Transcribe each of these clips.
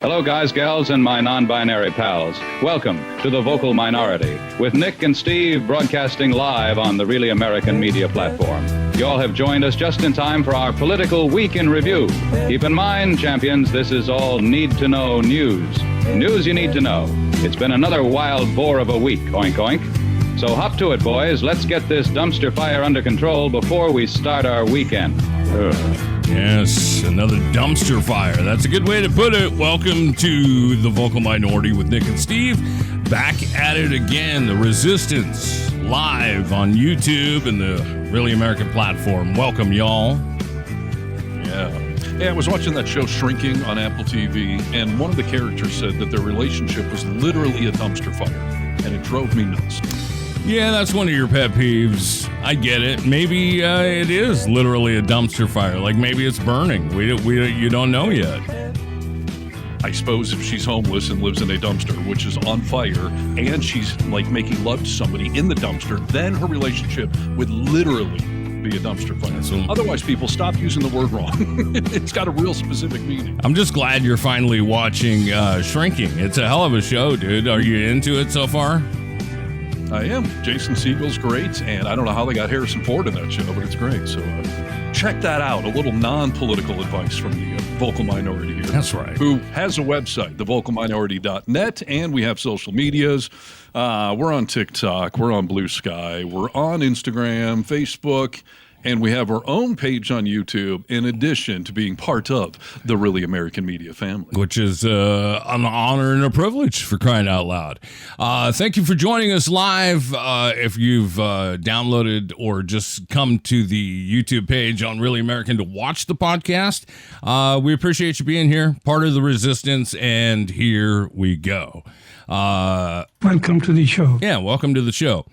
Hello, guys, gals, and my non-binary pals. Welcome to The Vocal Minority, with Nick and Steve broadcasting live on the Really American Media platform. You all have joined us just in time for our political week in review. Keep in mind, champions, this is all need-to-know news. News you need to know. It's been another wild bore of a week, oink, oink. So hop to it, boys. Let's get this dumpster fire under control before we start our weekend. Yes, another dumpster fire. That's a good way to put it. Welcome to The Vocal Minority with Nick and Steve. Back at it again. The Resistance live on YouTube and the Really American platform. Welcome, y'all. Yeah, I was watching that show Shrinking on Apple TV, and one of the characters said that their relationship was literally a dumpster fire, and it drove me nuts. Yeah, that's one of your pet peeves. I get it. Maybe it is literally a dumpster fire. Like maybe it's burning. You don't know yet. I suppose if she's homeless and lives in a dumpster, which is on fire, and she's like making love to somebody in the dumpster, then her relationship would literally be a dumpster fire. Otherwise, people stop using the word wrong. It's got a real specific meaning. I'm just glad you're finally watching Shrinking. It's a hell of a show, dude. Are you into it so far? I am. Jason Segel's great, and I don't know how they got Harrison Ford in that show, but it's great. So check that out. A little non-political advice from the vocal minority here. That's right. Who has a website, thevocalminority.net, and we have social medias. We're on TikTok. We're on Blue Sky. We're on Instagram, Facebook, and we have our own page on YouTube in addition to being part of the Really American Media family. Which is an honor and a privilege, for crying out loud. Thank you for joining us live. If you've downloaded or just come to the YouTube page on Really American to watch the podcast, we appreciate you being here, part of the Resistance, and here we go. Welcome to the show. Yeah, welcome to the show.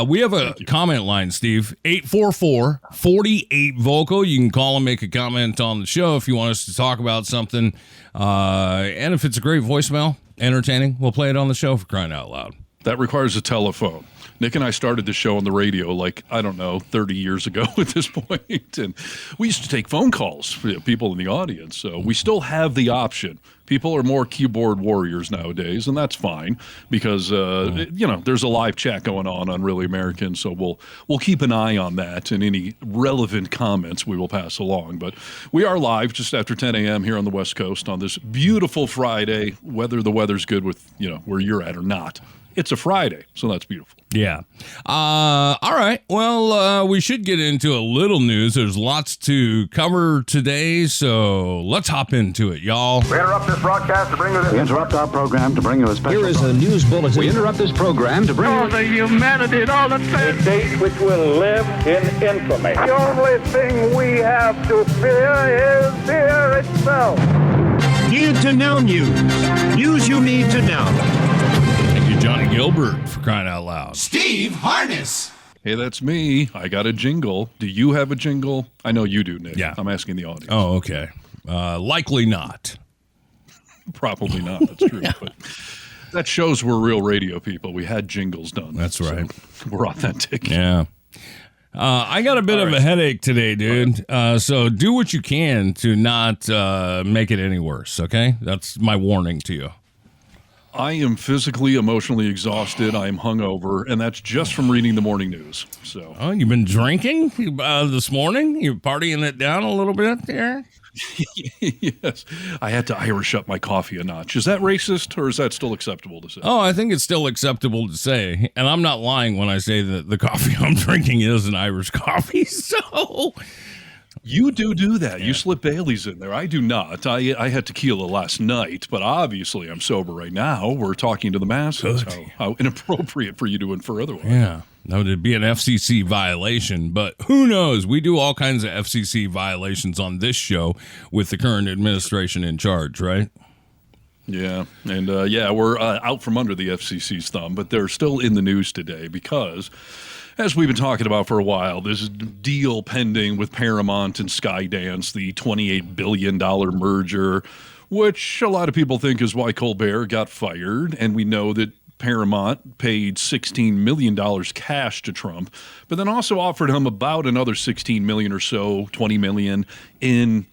We have a comment line, Steve, 844-48-VOCAL. You can call and make a comment on the show if you want us to talk about something. And if it's a great voicemail, entertaining, we'll play it on the show, for crying out loud. That requires a telephone. Nick and I started the show on the radio 30 years ago at this point, and we used to take phone calls for people in the audience. So we still have the option. People are more keyboard warriors nowadays, and that's fine because there's a live chat going on Really American. So we'll keep an eye on that, and any relevant comments we will pass along. But we are live just after 10 a.m. here on the West Coast on this beautiful Friday. Whether the weather's good with where you're at or not, it's a Friday, so that's beautiful. Yeah. All right. Well, we should get into a little news. There's lots to cover today, so let's hop into it, y'all. We interrupt this broadcast to bring you this. We interrupt our program to bring you a special. Here is a news bulletin. We interrupt this program to bring you the humanity and all the things. A date which will live in infamy. The only thing we have to fear is fear itself. Need to know news. News you need to know. Johnny Gilbert, for crying out loud. Steve Harness. Hey, that's me. I got a jingle. Do you have a jingle? I know you do, Nick. Yeah. I'm asking the audience. Oh, okay. Likely not. Probably not. That's true. Yeah. But that shows we're real radio people. We had jingles done. That's right. So we're authentic. Yeah. I got a bit of a headache today, dude. So do what you can to not make it any worse, okay? That's my warning to you. I am physically, emotionally exhausted. I am hungover, and that's just from reading the morning news. So, oh, you've been drinking this morning? You're partying it down a little bit there? Yes. I had to Irish up my coffee a notch. Is that racist, or is that still acceptable to say? Oh, I think it's still acceptable to say. And I'm not lying when I say that the coffee I'm drinking is an Irish coffee. So... You do that. Yeah. You slip Bailey's in there. I do not. I had tequila last night, but obviously I'm sober right now. We're talking to the masses. How inappropriate for you to infer otherwise. Yeah. That would be an FCC violation, but who knows? We do all kinds of FCC violations on this show with the current administration in charge, right? Yeah, and we're out from under the FCC's thumb, but they're still in the news today because, as we've been talking about for a while, there's a deal pending with Paramount and Skydance, the $28 billion merger, which a lot of people think is why Colbert got fired, and we know that Paramount paid $16 million cash to Trump, but then also offered him about another $16 million or so, $20 million in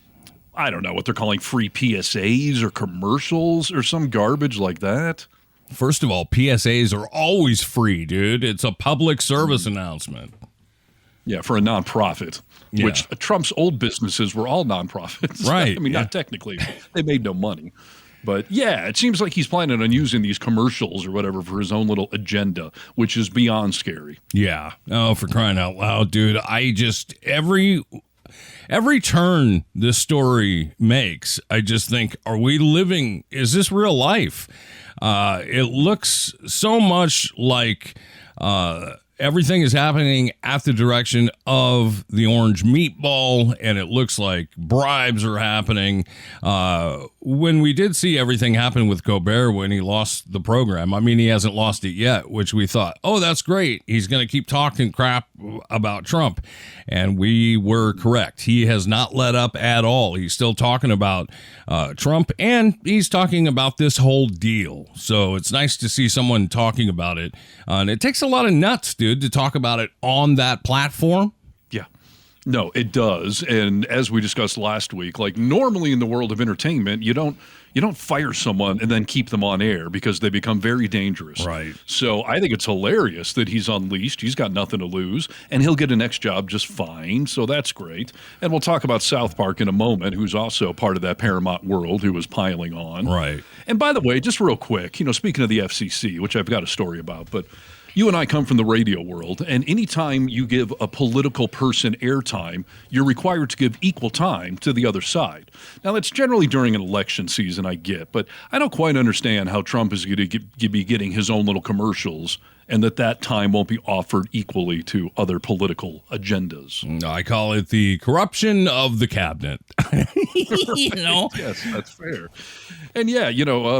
I don't know what they're calling free PSAs or commercials or some garbage like that. First of all, PSAs are always free, dude. It's a public service announcement. Yeah, for a nonprofit, which Trump's old businesses were all nonprofits. Right. I mean, not technically. They made no money. But yeah, it seems like he's planning on using these commercials or whatever for his own little agenda, which is beyond scary. Yeah. Oh, for crying out loud, dude. I just, every turn this story makes, I just think, are we living, is this real life? It looks so much like everything is happening at the direction of the orange meatball, and it looks like bribes are happening. When we did see everything happen with Colbert when he lost the program, I mean, he hasn't lost it yet, which we thought, oh, that's great. He's going to keep talking crap about Trump. And we were correct. He has not let up at all. He's still talking about Trump, and he's talking about this whole deal. So it's nice to see someone talking about it. And it takes a lot of nuts, dude, to talk about it on that platform. Yeah. No, it does. And as we discussed last week, like normally in the world of entertainment, you don't fire someone and then keep them on air because they become very dangerous. Right. So I think it's hilarious that he's unleashed. He's got nothing to lose, and he'll get a next job just fine. So that's great. And we'll talk about South Park in a moment, who's also part of that Paramount world who was piling on. Right. And by the way, just real quick, speaking of the FCC, which I've got a story about, but you and I come from the radio world, and anytime you give a political person airtime, you're required to give equal time to the other side. Now, that's generally during an election season, I get, but I don't quite understand how Trump is going to be getting his own little commercials and that time won't be offered equally to other political agendas. I call it the corruption of the cabinet. Yes, that's fair. And yeah,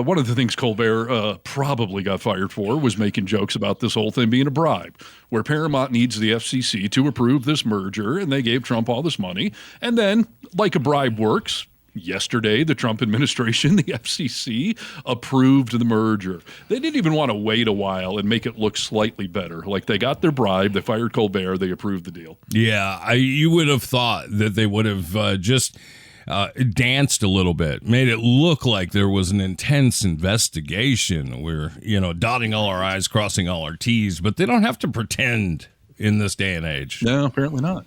one of the things Colbert probably got fired for was making jokes about this whole thing being a bribe, where Paramount needs the FCC to approve this merger, and they gave Trump all this money. And then, like a bribe works, yesterday, the Trump administration, the FCC, approved the merger. They didn't even want to wait a while and make it look slightly better. Like, they got their bribe, they fired Colbert, they approved the deal. Yeah, you would have thought that they would have just danced a little bit, made it look like there was an intense investigation. We're, dotting all our I's, crossing all our T's, but they don't have to pretend in this day and age. No, apparently not.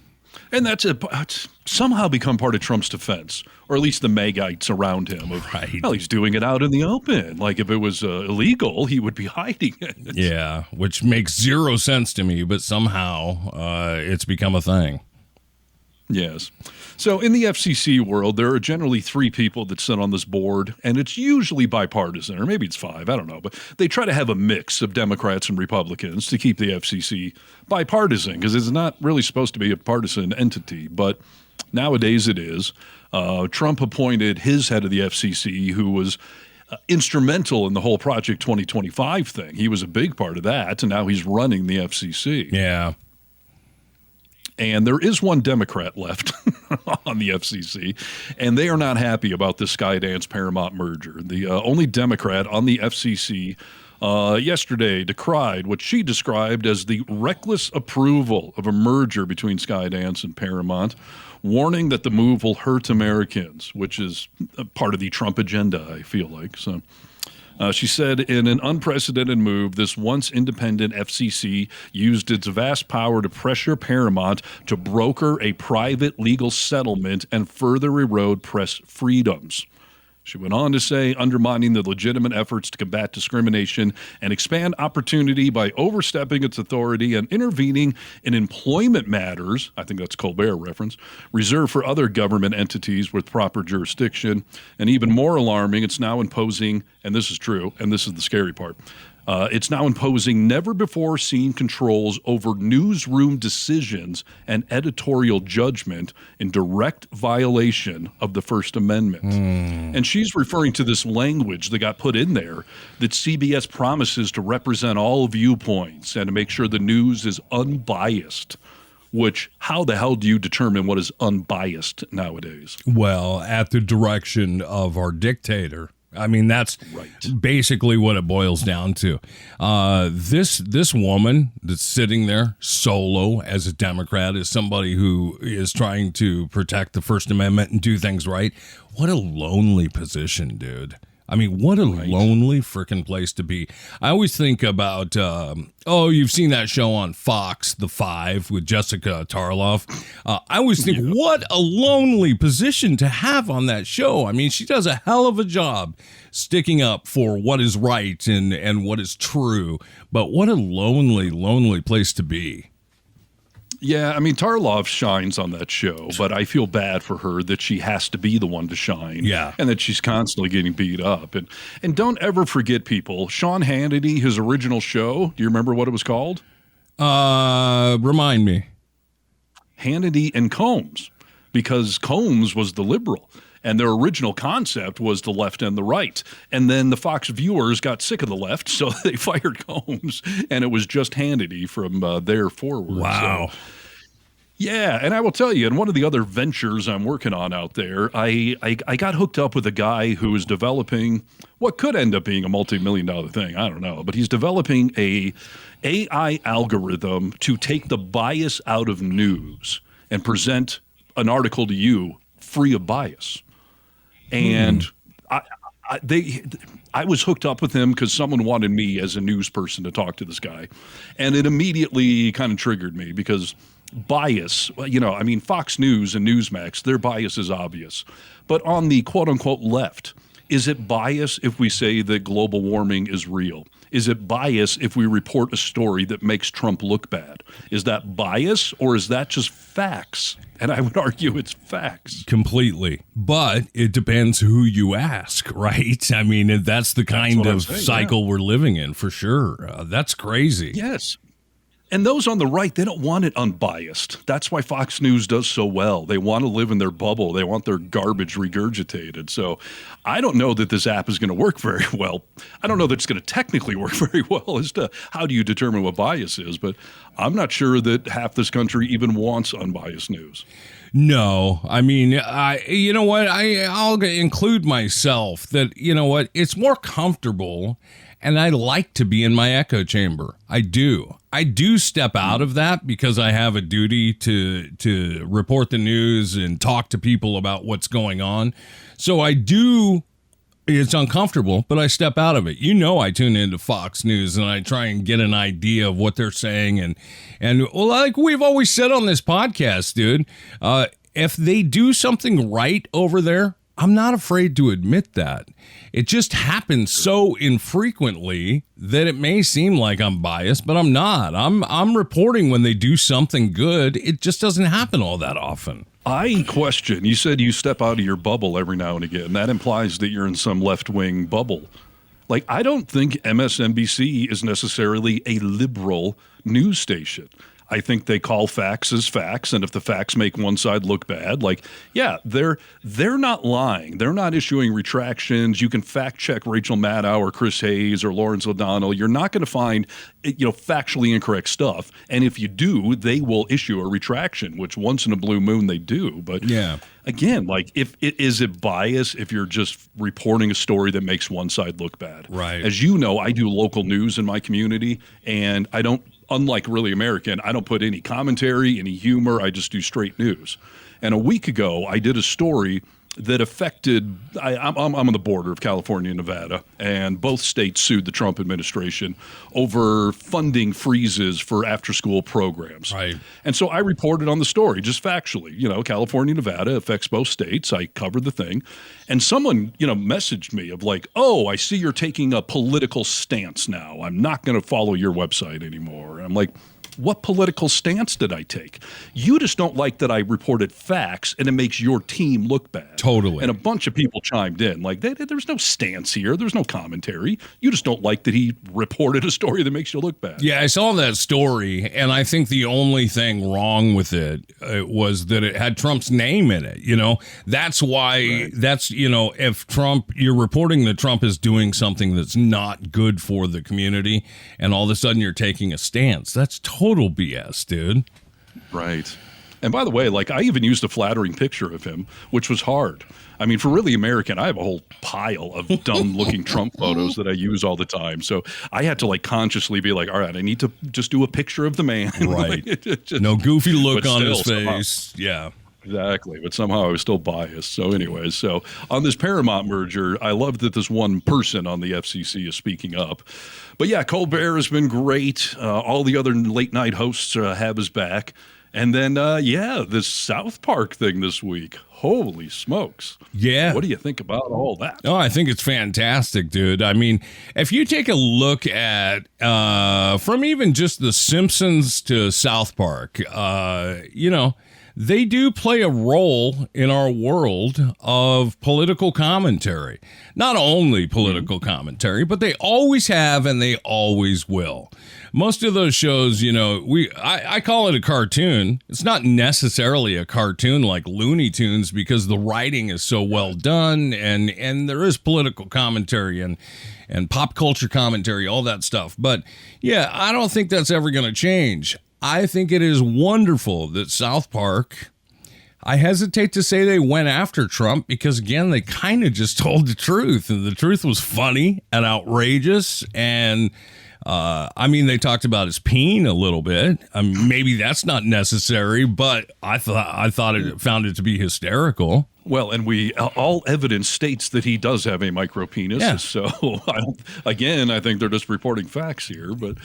And it's somehow become part of Trump's defense, or at least the Magites around him. Right. Well, he's doing it out in the open. Like, if it was illegal, he would be hiding it. Yeah, which makes zero sense to me, but somehow it's become a thing. Yes. So in the FCC world, there are generally 3 people that sit on this board, and it's usually bipartisan, or maybe it's 5, I don't know. But they try to have a mix of Democrats and Republicans to keep the FCC bipartisan, because it's not really supposed to be a partisan entity. But nowadays it is. Trump appointed his head of the FCC, who was instrumental in the whole Project 2025 thing. He was a big part of that, and now he's running the FCC. Yeah. And there is one Democrat left on the FCC, and they are not happy about the Skydance Paramount merger. The only Democrat on the FCC yesterday decried what she described as the reckless approval of a merger between Skydance and Paramount, warning that the move will hurt Americans, which is part of the Trump agenda, I feel like. So. She said, in an unprecedented move, this once independent FCC used its vast power to pressure Paramount to broker a private legal settlement and further erode press freedoms. She went on to say, undermining the legitimate efforts to combat discrimination and expand opportunity by overstepping its authority and intervening in employment matters, I think that's Colbert reference, reserved for other government entities with proper jurisdiction. And even more alarming, it's now imposing, and this is true, and this is the scary part, it's now imposing never-before-seen controls over newsroom decisions and editorial judgment in direct violation of the First Amendment. And she's referring to this language that got put in there that CBS promises to represent all viewpoints and to make sure the news is unbiased. Which, how the hell do you determine what is unbiased nowadays? Well, at the direction of our dictator. I mean, that's basically what it boils down to. This woman that's sitting there solo as a Democrat, as somebody who is trying to protect the First Amendment and do things right. What a lonely position, dude. I mean, what a lonely freaking place to be. I always think about, you've seen that show on Fox, The Five, with Jessica Tarloff. I always think, what a lonely position to have on that show. I mean, she does a hell of a job sticking up for what is right and what is true. But what a lonely, lonely place to be. Yeah, I mean, Tarloff shines on that show, but I feel bad for her that she has to be the one to shine. Yeah. And that she's constantly getting beat up. And don't ever forget, people, Sean Hannity, his original show, do you remember what it was called? Remind me. Hannity and Combs, because Combs was the liberal. And their original concept was the left and the right. And then the Fox viewers got sick of the left, so they fired Combs, and it was just Hannity from there forward. Wow. So, yeah, and I will tell you, in one of the other ventures I'm working on out there, I got hooked up with a guy who is developing what could end up being a multi-million-dollar thing. I don't know. But he's developing a AI algorithm to take the bias out of news and present an article to you free of bias. And I was hooked up with him because someone wanted me as a news person to talk to this guy. And it immediately kind of triggered me because bias, I mean, Fox News and Newsmax, their bias is obvious. But on the quote-unquote left, is it bias if we say that global warming is real? Is it bias if we report a story that makes Trump look bad? Is that bias or is that just facts? And I would argue it's facts. Completely. But it depends who you ask, right? I mean, that's the kind of cycle we're living in, for sure. That's crazy. Yes. And those on the right, they don't want it unbiased. That's why Fox News does so well. They want to live in their bubble. They want their garbage regurgitated. So I don't know that this app is going to work very well. I don't know that it's going to technically work very well as to how do you determine what bias is, but I'm not sure that half this country even wants unbiased news. No, I mean, you know what? I'll include myself that, you know what? It's more comfortable. And I like to be in my echo chamber. I do. I do step out of that because I have a duty to report the news and talk to people about what's going on. So I do. It's uncomfortable, but I step out of it. You know, I tune into Fox News and I try and get an idea of what they're saying. And like we've always said on this podcast, dude, if they do something right over there, I'm not afraid to admit that. It just happens so infrequently that it may seem like I'm biased, but I'm not. I'm reporting when they do something good. It just doesn't happen all that often. I question, you said you step out of your bubble every now and again. That implies that you're in some left-wing bubble. Like, I don't think MSNBC is necessarily a liberal news station. I think they call facts as facts, and if the facts make one side look bad, like, yeah, they're not lying. They're not issuing retractions. You can fact check Rachel Maddow or Chris Hayes or Lawrence O'Donnell. You're not going to find, factually incorrect stuff. And if you do, they will issue a retraction, which once in a blue moon they do. But yeah, again, like, is it bias if you're just reporting a story that makes one side look bad? Right. As you know, I do local news in my community, and I don't. Unlike Really American, I don't put any commentary, any humor. I just do straight news. And a week ago, I did a story that affected, I'm on the border of California and Nevada, and both states sued the Trump administration over funding freezes for after-school programs. Right. And so I reported on the story, just factually. California, Nevada affects both states. I covered the thing. And someone, messaged me of like, oh, I see you're taking a political stance now. I'm not going to follow your website anymore. And I'm like, what political stance did I take? You just don't like that I reported facts and it makes your team look bad. Totally. And a bunch of people chimed in like, there's no stance here. There's no commentary. You just don't like that he reported a story that makes you look bad. Yeah, I saw that story, and I think the only thing wrong with it was that it had Trump's name in it. That's why, if Trump, you're reporting that Trump is doing something that's not good for the community, and all of a sudden you're taking a stance. That's total BS, dude. Right. And by the way, like I even used a flattering picture of him, which was hard. I mean, for Really American, I have a whole pile of dumb-looking Trump photos that I use all the time. So I had to like consciously be like, all right, I need to just do a picture of the man. Right. No goofy look on his somehow, face. Yeah. Exactly. But somehow I was still biased. So anyways, so on this Paramount merger, I love that this one person on the FCC is speaking up. But yeah, Colbert has been great. All the other late night hosts have his back. And then, this South Park thing this week. Holy smokes. Yeah. What do you think about all that? Oh, I think it's fantastic, dude. I mean, if you take a look at from even just The Simpsons to South Park, they do play a role in our world of political commentary. Not only political commentary, but they always have and they always will. Most of those shows, I call it a cartoon. It's not necessarily a cartoon like Looney Tunes because the writing is so well done and there is political commentary and pop culture commentary, all that stuff. But yeah, I don't think that's ever going to change. I think it is wonderful that South Park, I hesitate to say they went after Trump because, again, they kind of just told the truth. And the truth was funny and outrageous. And, they talked about his peen a little bit. Maybe that's not necessary, but I found it to be hysterical. Well, and all evidence states that he does have a micro penis. Yeah. So, I think they're just reporting facts here. But,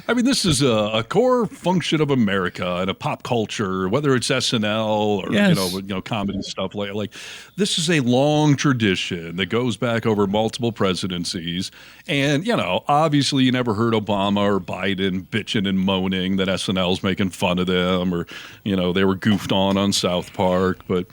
I mean, this is a core function of America and a pop culture, whether it's SNL or, Yes. comedy stuff. Like this is a long tradition that goes back over multiple presidencies. And, obviously you never heard Obama or Biden bitching and moaning that SNL's making fun of them or, they were goofed on South Park. But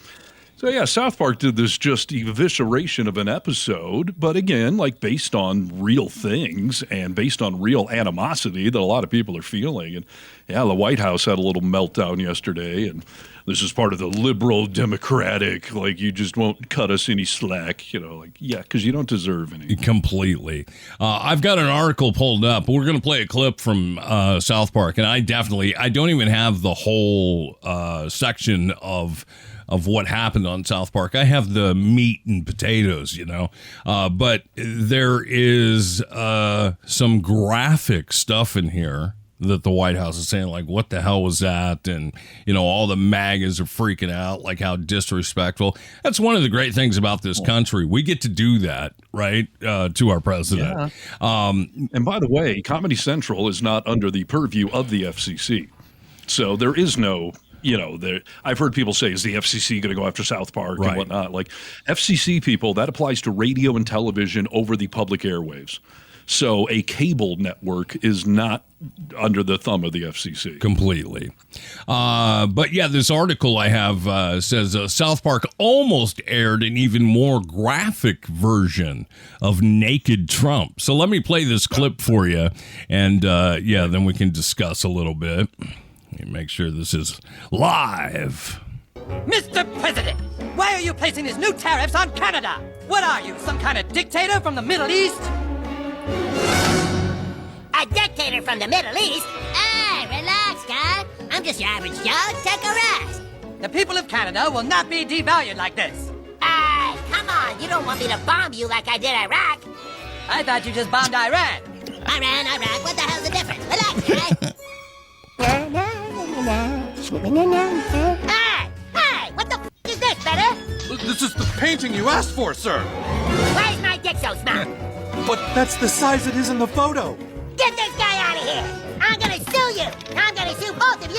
so, yeah, South Park did this just evisceration of an episode, but again, like based on real things and based on real animosity that a lot of people are feeling. And yeah, the White House had a little meltdown yesterday, and this is part of the liberal democratic, like you just won't cut us any slack, because you don't deserve any. Completely. I've got an article pulled up. We're going to play a clip from South Park, and I don't even have the whole section of what happened on South Park. I have the meat and potatoes, but there is some graphic stuff in here that the White House is saying, like, what the hell was that? And, all the MAGAs are freaking out, like how disrespectful. That's one of the great things about this country. We get to do that, right, to our president. Yeah. And by the way, Comedy Central is not under the purview of the FCC. So there is no... I've heard people say, is the FCC going to go after South Park and whatnot? Like FCC people, that applies to radio and television over the public airwaves. So a cable network is not under the thumb of the FCC. Completely. But yeah, this article I have says South Park almost aired an even more graphic version of Naked Trump. So let me play this clip for you. And then we can discuss a little bit. Make sure this is live. Mr. President, why are you placing these new tariffs on Canada? What are you, some kind of dictator from the Middle East? A dictator from the Middle East? Hey, relax, guy. I'm just your average Joe. Take a rest. The people of Canada will not be devalued like this. Hey, come on. You don't want me to bomb you like I did Iraq. I thought you just bombed Iran. Iraq. What the hell's the difference? Relax, guy. Hey, what the is this, better? This is the painting you asked for, sir. Why is my dick so small? But that's the size it is in the photo. Get this guy out of here. I'm gonna sue you. I'm gonna sue both of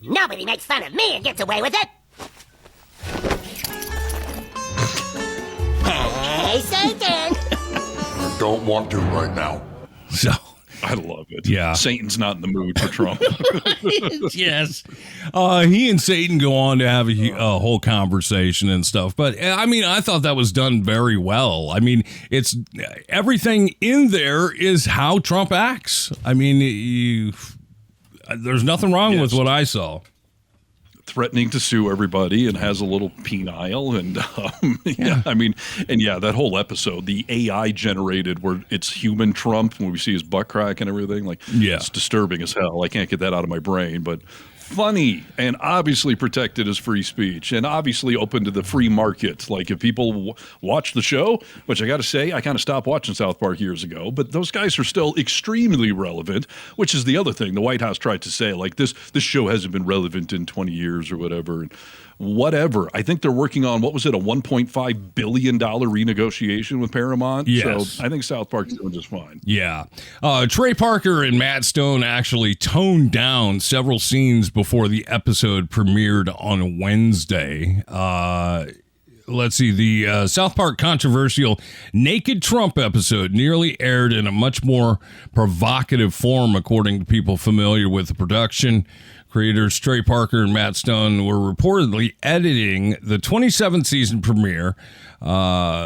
you. Nobody makes fun of me and gets away with it. Hey, Satan. Don't want to right now. So I love it. Yeah. Satan's not in the mood for Trump. Yes. He and Satan go on to have a whole conversation and stuff. But I thought that was done very well. I mean, it's everything in there is how Trump acts. I mean, there's nothing wrong with what I saw. threatening to sue everybody and has a little penile. And that whole episode, the AI generated where it's human Trump when we see his butt crack and everything, it's disturbing as hell. I can't get that out of my brain, but funny and obviously protected as free speech and obviously open to the free market. Like if people watch the show, which I got to say, I kind of stopped watching South Park years ago, but those guys are still extremely relevant, which is the other thing the White House tried to say, like this show hasn't been relevant in 20 years or whatever. And whatever. I think they're working on, what was it, a $1.5 billion renegotiation with Paramount? Yes. So I think South Park's doing just fine. Yeah. Trey Parker and Matt Stone actually toned down several scenes before the episode premiered on Wednesday. Let's see. The South Park controversial Naked Trump episode nearly aired in a much more provocative form, according to people familiar with the production. Creators Trey Parker and Matt Stone were reportedly editing the 27th season premiere,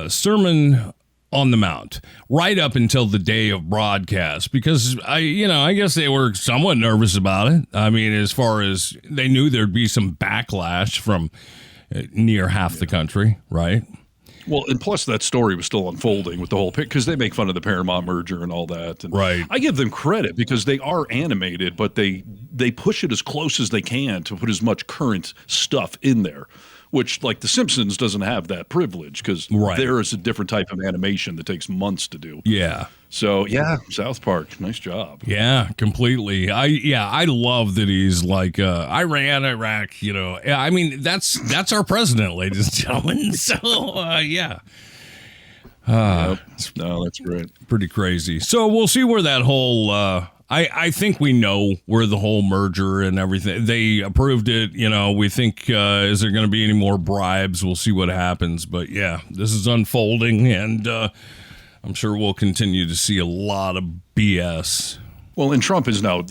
Sermon on the Mount, right up until the day of broadcast, because I guess they were somewhat nervous about it. I mean, as far as they knew there'd be some backlash from near half the country, right? Well, and plus that story was still unfolding with the whole pic, because they make fun of the Paramount merger and all that. And right. I give them credit because they are animated, but they push it as close as they can to put as much current stuff in there, which, like The Simpsons, doesn't have that privilege because there is a different type of animation that takes months to do. Yeah. So, yeah, South Park, nice job. Yeah, completely. I love that he's like, Iran, Iraq, I mean, that's our president, ladies and gentlemen. So, yeah. No, that's great. Pretty crazy. So we'll see where that whole, I think we know where the whole merger and everything, they approved it. We think, is there going to be any more bribes? We'll see what happens. But yeah, this is unfolding, and I'm sure we'll continue to see a lot of BS. Well, and Trump is now,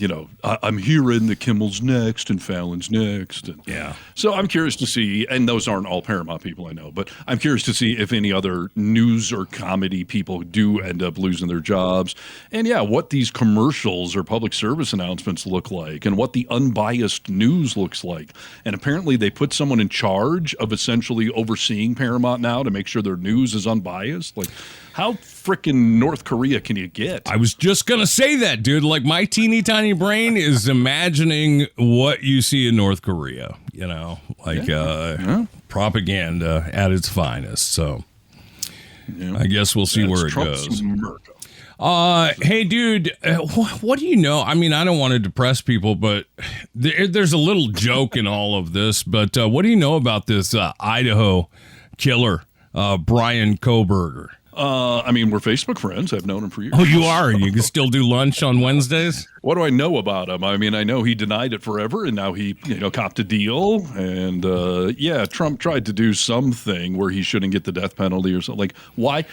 I'm hearing that Kimmel's next and Fallon's next. And yeah. So I'm curious to see, and those aren't all Paramount people I know, but I'm curious to see if any other news or comedy people do end up losing their jobs. And yeah, what these commercials or public service announcements look like and what the unbiased news looks like. And apparently they put someone in charge of essentially overseeing Paramount now to make sure their news is unbiased. Like, how frickin' North Korea can you get? I was just going to say that, dude. Like, my teeny tiny brain is imagining what you see in North Korea, propaganda at its finest. So I guess we'll see where it goes. Hey, dude, what do you know? I mean, I don't want to depress people, but there's a little joke in all of this. But what do you know about this Idaho killer, Brian Kohberger? We're Facebook friends. I've known him for years. Oh, you are? You can still do lunch on Wednesdays? What do I know about him? I mean, I know he denied it forever, and now he, copped a deal. And, Trump tried to do something where he shouldn't get the death penalty or something. Like, why?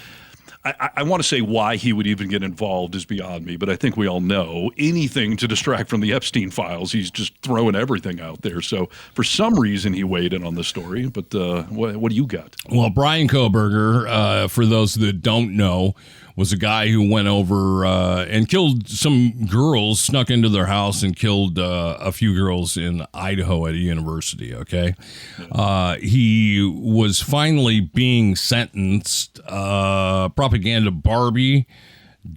I want to say why he would even get involved is beyond me, but I think we all know anything to distract from the Epstein files. He's just throwing everything out there. So for some reason, he weighed in on the story. But what do you got? Well, Brian Kohberger, for those that don't know, was a guy who went over and killed some girls, snuck into their house and killed a few girls in Idaho at a university, okay? He was finally being sentenced. Propaganda Barbie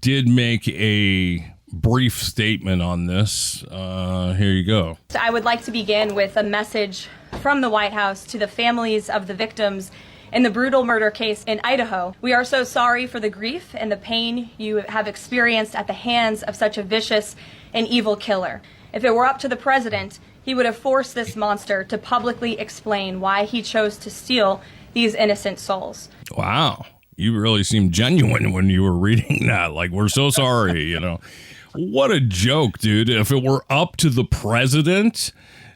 did make a brief statement on this. Here you go. I would like to begin with a message from the White House to the families of the victims in the brutal murder case in Idaho. We are so sorry for the grief and the pain you have experienced at the hands of such a vicious and evil killer. If it were up to the president, he would have forced this monster to publicly explain why he chose to steal these innocent souls. Wow. You really seemed genuine when you were reading that. Like, we're so sorry, What a joke, dude. If it were up to the president,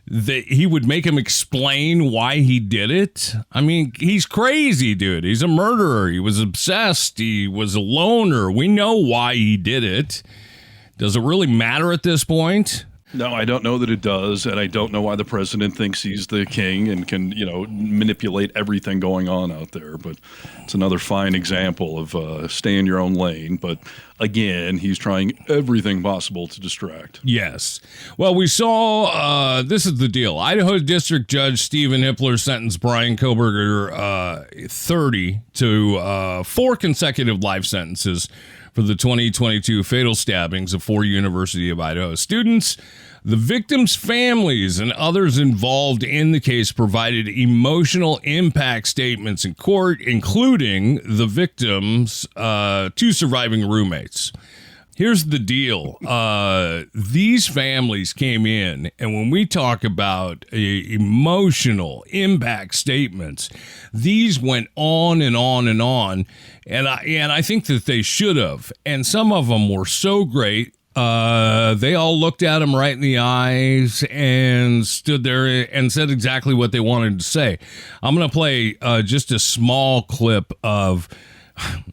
that he would make him explain why he did it. I mean, he's crazy, dude. He's a murderer. He was obsessed. He was a loner. We know why he did it. Does it really matter at this point? No, I don't know that it does, and I don't know why the president thinks he's the king and can, manipulate everything going on out there. But it's another fine example of stay in your own lane. But again, he's trying everything possible to distract. Yes. Well, we saw, this is the deal. Idaho District Judge Stephen Hippler sentenced Brian Kohberger 30 to 4 consecutive life sentences for the 2022 fatal stabbings of 4 University of Idaho students. The victims' families and others involved in the case provided emotional impact statements in court, including the victims' 2 surviving roommates. Here's the deal. These families came in, and when we talk about emotional impact statements, these went on and on and on, and I think that they should have. And some of them were so great. They all looked at him right in the eyes and stood there and said exactly what they wanted to say. I'm going to play just a small clip of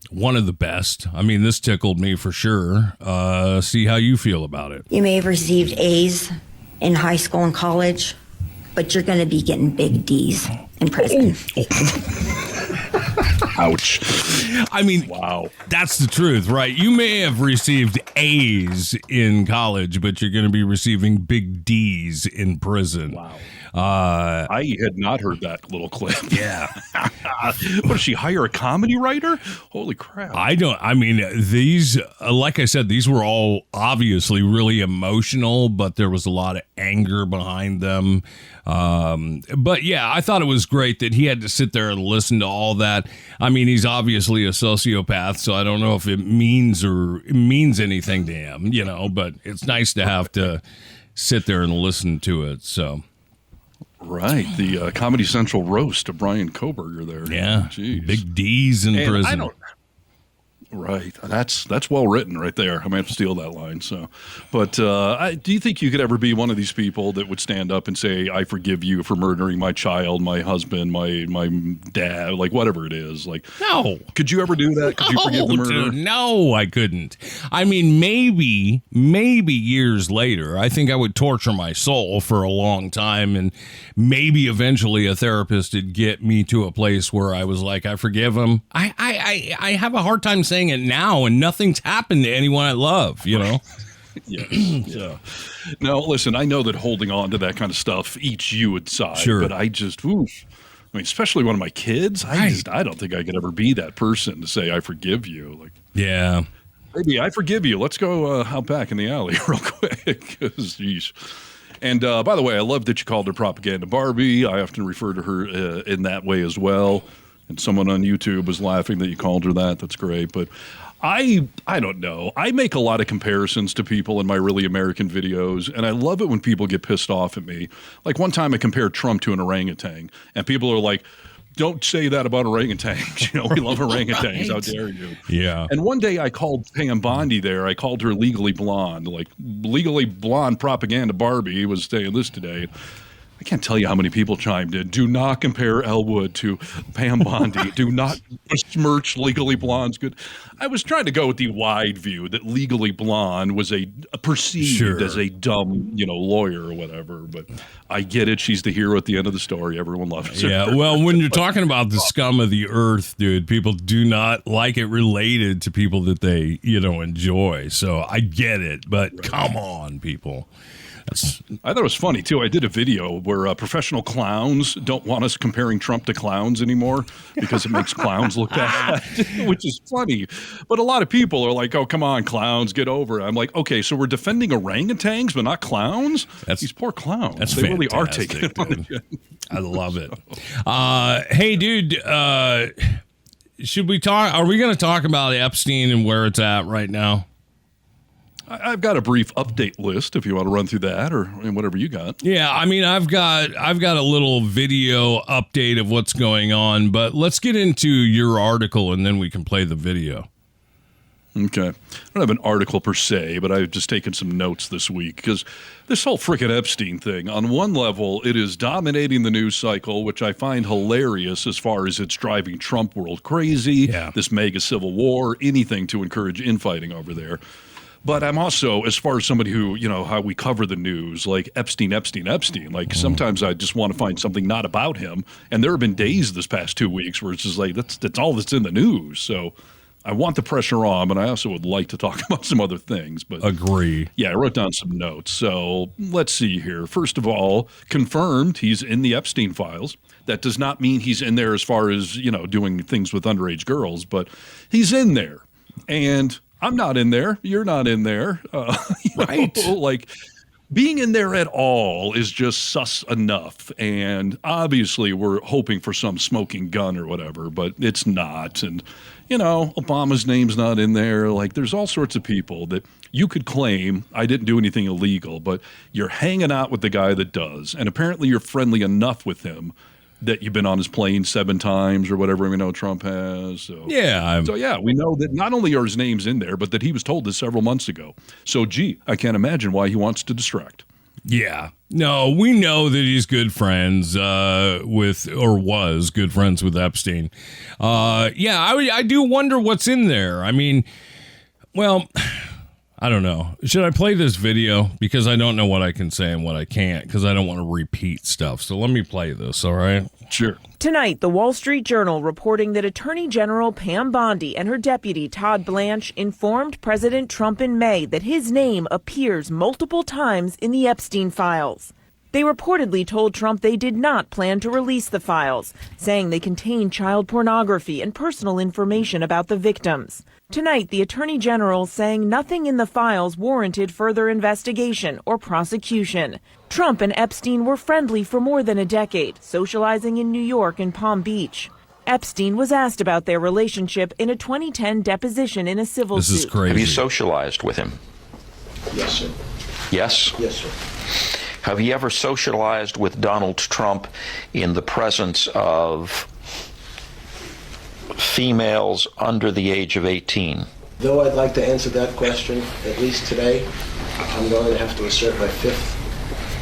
one of the best. I mean, this tickled me for sure. See how you feel about it. You may have received A's in high school and college, but you're going to be getting big D's in prison. Ouch. I mean, wow. That's the truth, right? You may have received A's in college, but you're going to be receiving big D's in prison. Wow. I had not heard that little clip. Yeah. What, does she hire a comedy writer? Holy crap. These, like I said, these were all obviously really emotional, but there was a lot of anger behind them. But yeah, I thought it was great that he had to sit there and listen to all that. I mean, he's obviously a sociopath, so I don't know if it means anything to him, but it's nice to have to sit there and listen to it. So. Right, the Comedy Central roast of Brian Kohberger there. Yeah, jeez. Big D's in prison. Right, that's well written right there. I might have to steal that line. So, but do you think you could ever be one of these people that would stand up and say, "I forgive you for murdering my child, my husband, my dad, like whatever it is"? Like, no. Could you ever do that? Could you forgive the murderer? Dude, no, I couldn't. I mean, maybe years later, I think I would torture my soul for a long time, and maybe eventually a therapist would get me to a place where I was like, I forgive him. I have a hard time saying it now, and nothing's happened to anyone I love, Yes. Yeah. No, listen, I know that holding on to that kind of stuff eats you inside, sure. But I just, especially one of my kids, I don't think I could ever be that person to say, I forgive you. Like, yeah. Maybe I forgive you. Let's go out back in the alley real quick. Geez. And by the way, I love that you called her Propaganda Barbie. I often refer to her in that way as well. And someone on YouTube was laughing that you called her that. That's great. But I don't know. I make a lot of comparisons to people in my Really American videos, and I love it when people get pissed off at me. Like one time I compared Trump to an orangutan, and people are like, don't say that about orangutans. We love orangutans. Right. How dare you? Yeah. And one day I called Pam Bondi there. I called her Legally Blonde. Like Legally Blonde Propaganda Barbie was saying this today. I can't tell you how many people chimed in. Do not compare Elwood to Pam Bondi. Do not besmirch Legally Blonde's good. I was trying to go with the wide view that Legally Blonde was perceived as a dumb, lawyer or whatever. But I get it. She's the hero at the end of the story. Everyone loves her. Yeah, well, when you're talking about the scum of the earth, dude, people do not like it related to people that they, enjoy. So I get it. But come on, people. I thought it was funny, too. I did a video where professional clowns don't want us comparing Trump to clowns anymore because it makes clowns look bad, which is funny. But a lot of people are like, oh, come on, clowns, get over it. I'm like, okay, so we're defending orangutans but not clowns? These poor clowns. They really are taking it on the chin. I love it. Hey, dude, should we talk? Are we going to talk about Epstein and where it's at right now? I've got a brief update list if you want to run through that or whatever you got. Yeah, I mean, I've got a little video update of what's going on, but let's get into your article and then we can play the video. Okay. I don't have an article per se, but I've just taken some notes this week because this whole frickin' Epstein thing, on one level, it is dominating the news cycle, which I find hilarious as far as it's driving Trump world crazy, this mega civil war, anything to encourage infighting over there. But I'm also, as far as somebody who, how we cover the news, like Epstein, like sometimes I just want to find something not about him. And there have been days this past 2 weeks where it's just like, that's all that's in the news. So I want the pressure on, but I also would like to talk about some other things. But agree. Yeah, I wrote down some notes. So let's see here. First of all, confirmed he's in the Epstein files. That does not mean he's in there as far as, doing things with underage girls, but he's in there. And I'm not in there. You're not in there. Right. Like, being in there at all is just sus enough. And obviously we're hoping for some smoking gun or whatever, but it's not. And, Obama's name's not in there. Like, there's all sorts of people that you could claim I didn't do anything illegal, but you're hanging out with the guy that does. And apparently you're friendly enough with him that you've been on his plane 7 times or whatever we know Trump has. So, yeah, we know that not only are his names in there, but that he was told this several months ago. So, I can't imagine why he wants to distract. Yeah. No, we know that he's good friends was good friends with Epstein. I do wonder what's in there. I mean, well, I don't know. Should I play this video? Because I don't know what I can say and what I can't, because I don't want to repeat stuff. So let me play this, all right? Sure. Tonight, the Wall Street Journal reporting that Attorney General Pam Bondi and her deputy Todd Blanche informed President Trump in May that his name appears multiple times in the Epstein files. They reportedly told Trump they did not plan to release the files, saying they contain child pornography and personal information about the victims. Tonight, the Attorney General saying nothing in the files warranted further investigation or prosecution. Trump and Epstein were friendly for more than a decade, socializing in New York and Palm Beach. Epstein was asked about their relationship in a 2010 deposition in a civil suit. This is crazy. Have you socialized with him? Yes, sir. Yes? Yes, sir. Have you ever socialized with Donald Trump in the presence of females under the age of 18? Though I'd like to answer that question, at least today, I'm going to have to assert my 5th,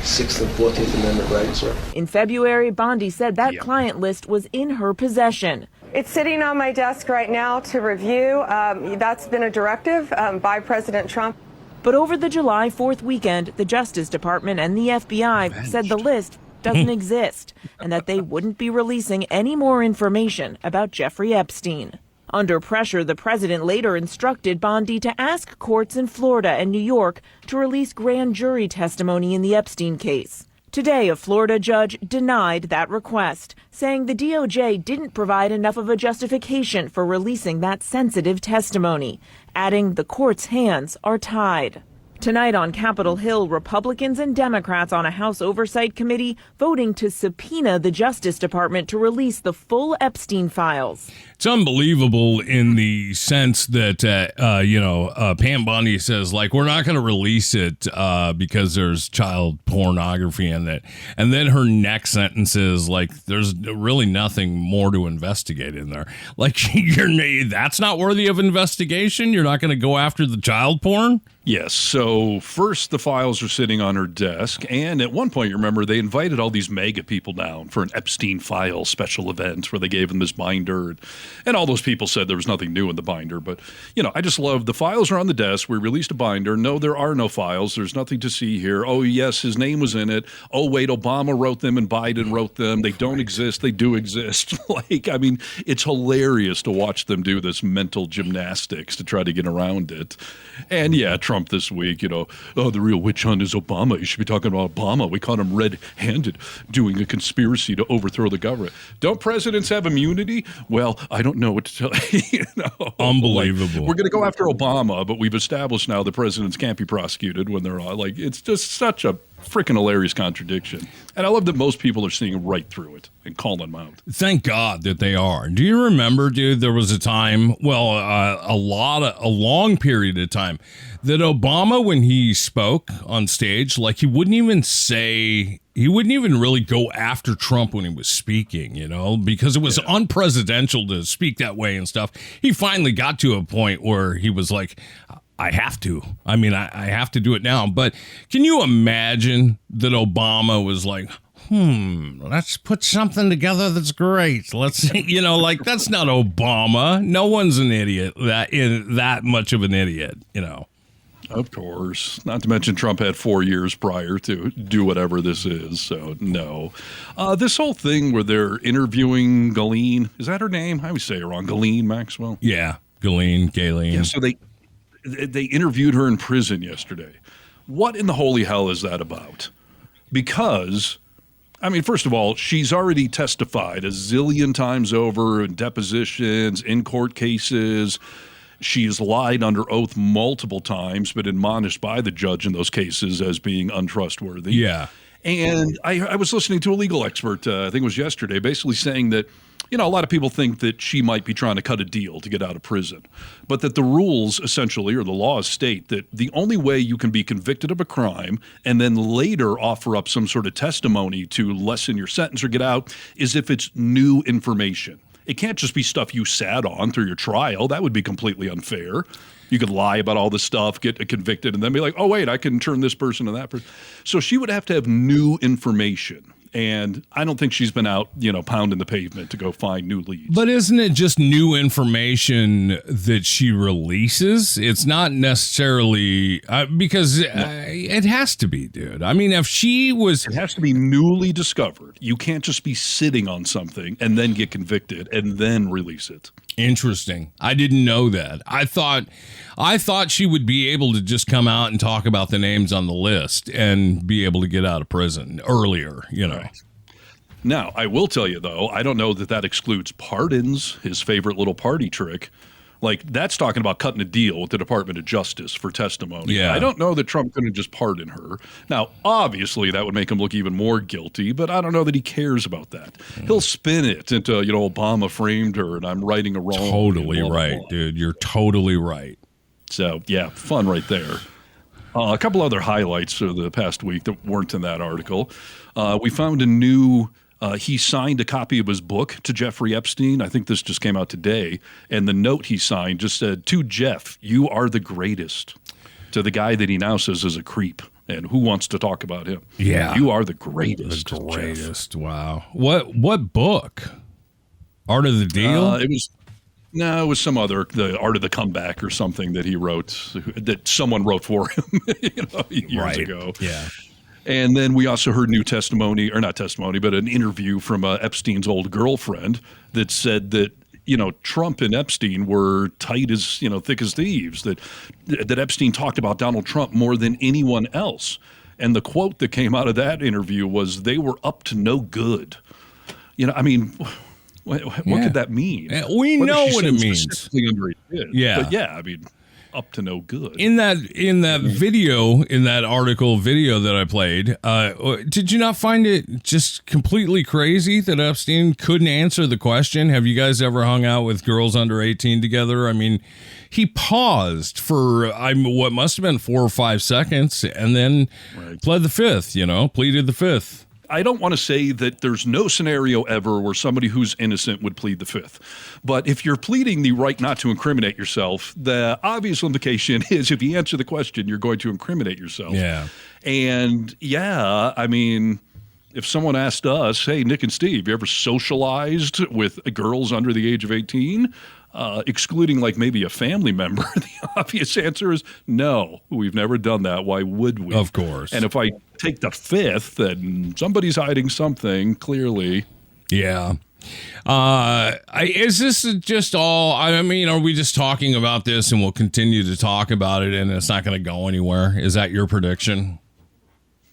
6th, and 14th Amendment rights, sir. In February, Bondi said that client list was in her possession. It's sitting on my desk right now to review. That's been a directive by President Trump. But over the July 4th weekend, the Justice Department and the FBI said the list doesn't exist and that they wouldn't be releasing any more information about Jeffrey Epstein. Under pressure, the president later instructed Bondi to ask courts in Florida and New York to release grand jury testimony in the Epstein case. Today, a Florida judge denied that request, saying the DOJ didn't provide enough of a justification for releasing that sensitive testimony, adding the court's hands are tied. Tonight on Capitol Hill, Republicans and Democrats on a House Oversight Committee voting to subpoena the Justice Department to release the full Epstein files. It's unbelievable in the sense that, Pam Bondi says, like, we're not going to release it because there's child pornography in it. And then her next sentence is, like, there's really nothing more to investigate in there. Like, that's not worthy of investigation? You're not going to go after the child porn? Yes. So first, the files are sitting on her desk. And at one point, you remember, they invited all these mega people down for an Epstein file special event where they gave them this binder. And all those people said there was nothing new in the binder. But, I just love the files are on the desk. We released a binder. No, there are no files. There's nothing to see here. Oh, yes, his name was in it. Oh, wait, Obama wrote them and Biden wrote them. They don't exist. They do exist. It's hilarious to watch them do this mental gymnastics to try to get around it. And yeah, Trump this week, the real witch hunt is Obama. You should be talking about Obama. We caught him red-handed doing a conspiracy to overthrow the government. Don't presidents have immunity? Well, I don't know what to tell you. Unbelievable. We're going to go after Obama, but we've established now the presidents can't be prosecuted when they're it's just such a freaking hilarious contradiction. And I love that most people are seeing right through it and calling them out. Thank God that they are. Do you remember, dude, there was a time, a long period of time that Obama, when he spoke on stage, he wouldn't even really go after Trump when he was speaking, because it was unpresidential to speak that way and stuff. He finally got to a point where he was like, I have to. I have to do it now. But can you imagine that Obama was like, let's put something together that's great. Let's, that's not Obama. No one's an idiot, that much of an idiot, Of course. Not to mention Trump had 4 years prior to do whatever this is. So, no. This whole thing where they're interviewing Ghislaine, is that her name? I always say it wrong. Ghislaine Maxwell? Yeah, Ghislaine. Yeah, so they interviewed her in prison yesterday. What in the holy hell is that about? Because, I mean, first of all, she's already testified a zillion times over in depositions, in court cases. She's lied under oath multiple times, but admonished by the judge in those cases as being untrustworthy. Yeah. And I was listening to a legal expert, I think it was yesterday, basically saying that, you know, a lot of people think that she might be trying to cut a deal to get out of prison, but that the rules essentially, or the laws state that the only way you can be convicted of a crime and then later offer up some sort of testimony to lessen your sentence or get out is if it's new information. It can't just be stuff you sat on through your trial. That would be completely unfair. You could lie about all this stuff, get convicted, and then be like, oh, wait, I can turn this person to that person. So she would have to have new information. And I don't think she's been out, you know, pounding the pavement to go find new leads. But isn't it just new information that she releases? It's not necessarily because it has to be, dude. I mean, if she was... It has to be newly discovered. You can't just be sitting on something and then get convicted and then release it. Interesting. I didn't know that. I thought she would be able to just come out and talk about the names on the list and be able to get out of prison earlier, you know. Right. Now, I will tell you, though, I don't know that excludes pardons, his favorite little party trick. Like, that's talking about cutting a deal with the Department of Justice for testimony. Yeah. I don't know that Trump couldn't just pardon her. Now, obviously, that would make him look even more guilty, but I don't know that he cares about that. He'll spin it into, you know, Obama framed her and I'm righting a wrong. Totally right, dude. You're totally right. So, yeah, fun right there. A couple other highlights of the past week that weren't in that article. We found a new... he signed a copy of his book to Jeffrey Epstein. I think this just came out today. And the note he signed just said, "To Jeff, you are the greatest." To the guy that he now says is a creep. And who wants to talk about him? Yeah. You are the greatest. The greatest. Jeff. Wow. What book? Art of the Deal? It was some other, the Art of the Comeback or something that he wrote, that someone wrote for him years ago. Yeah. And then we also heard new testimony, or not testimony, but an interview from Epstein's old girlfriend that said that, you know, Trump and Epstein were tight as, you know, thick as thieves, that Epstein talked about Donald Trump more than anyone else. And the quote that came out of that interview was, "They were up to no good." You know, I mean, what could that mean? We know what it means. Yeah. But yeah, I mean, up to no good. In that video, in that article video that I played, did you not find it just completely crazy that Epstein couldn't answer the question? Have you guys ever hung out with girls under 18 together? I mean, he paused for what must have been 4 or 5 seconds and then pleaded the fifth. I don't want to say that there's no scenario ever where somebody who's innocent would plead the fifth. But if you're pleading the right not to incriminate yourself, the obvious implication is if you answer the question, you're going to incriminate yourself. Yeah. And yeah, I mean, if someone asked us, hey, Nick and Steve, you ever socialized with girls under the age of 18? Excluding like maybe a family member, the obvious answer is no, we've never done that. Why would we? Of course. And if I take the fifth, then somebody's hiding something, clearly. Yeah. Is this just all, I mean, are we just talking about this and we'll continue to talk about it and it's not going to go anywhere? Is that your prediction?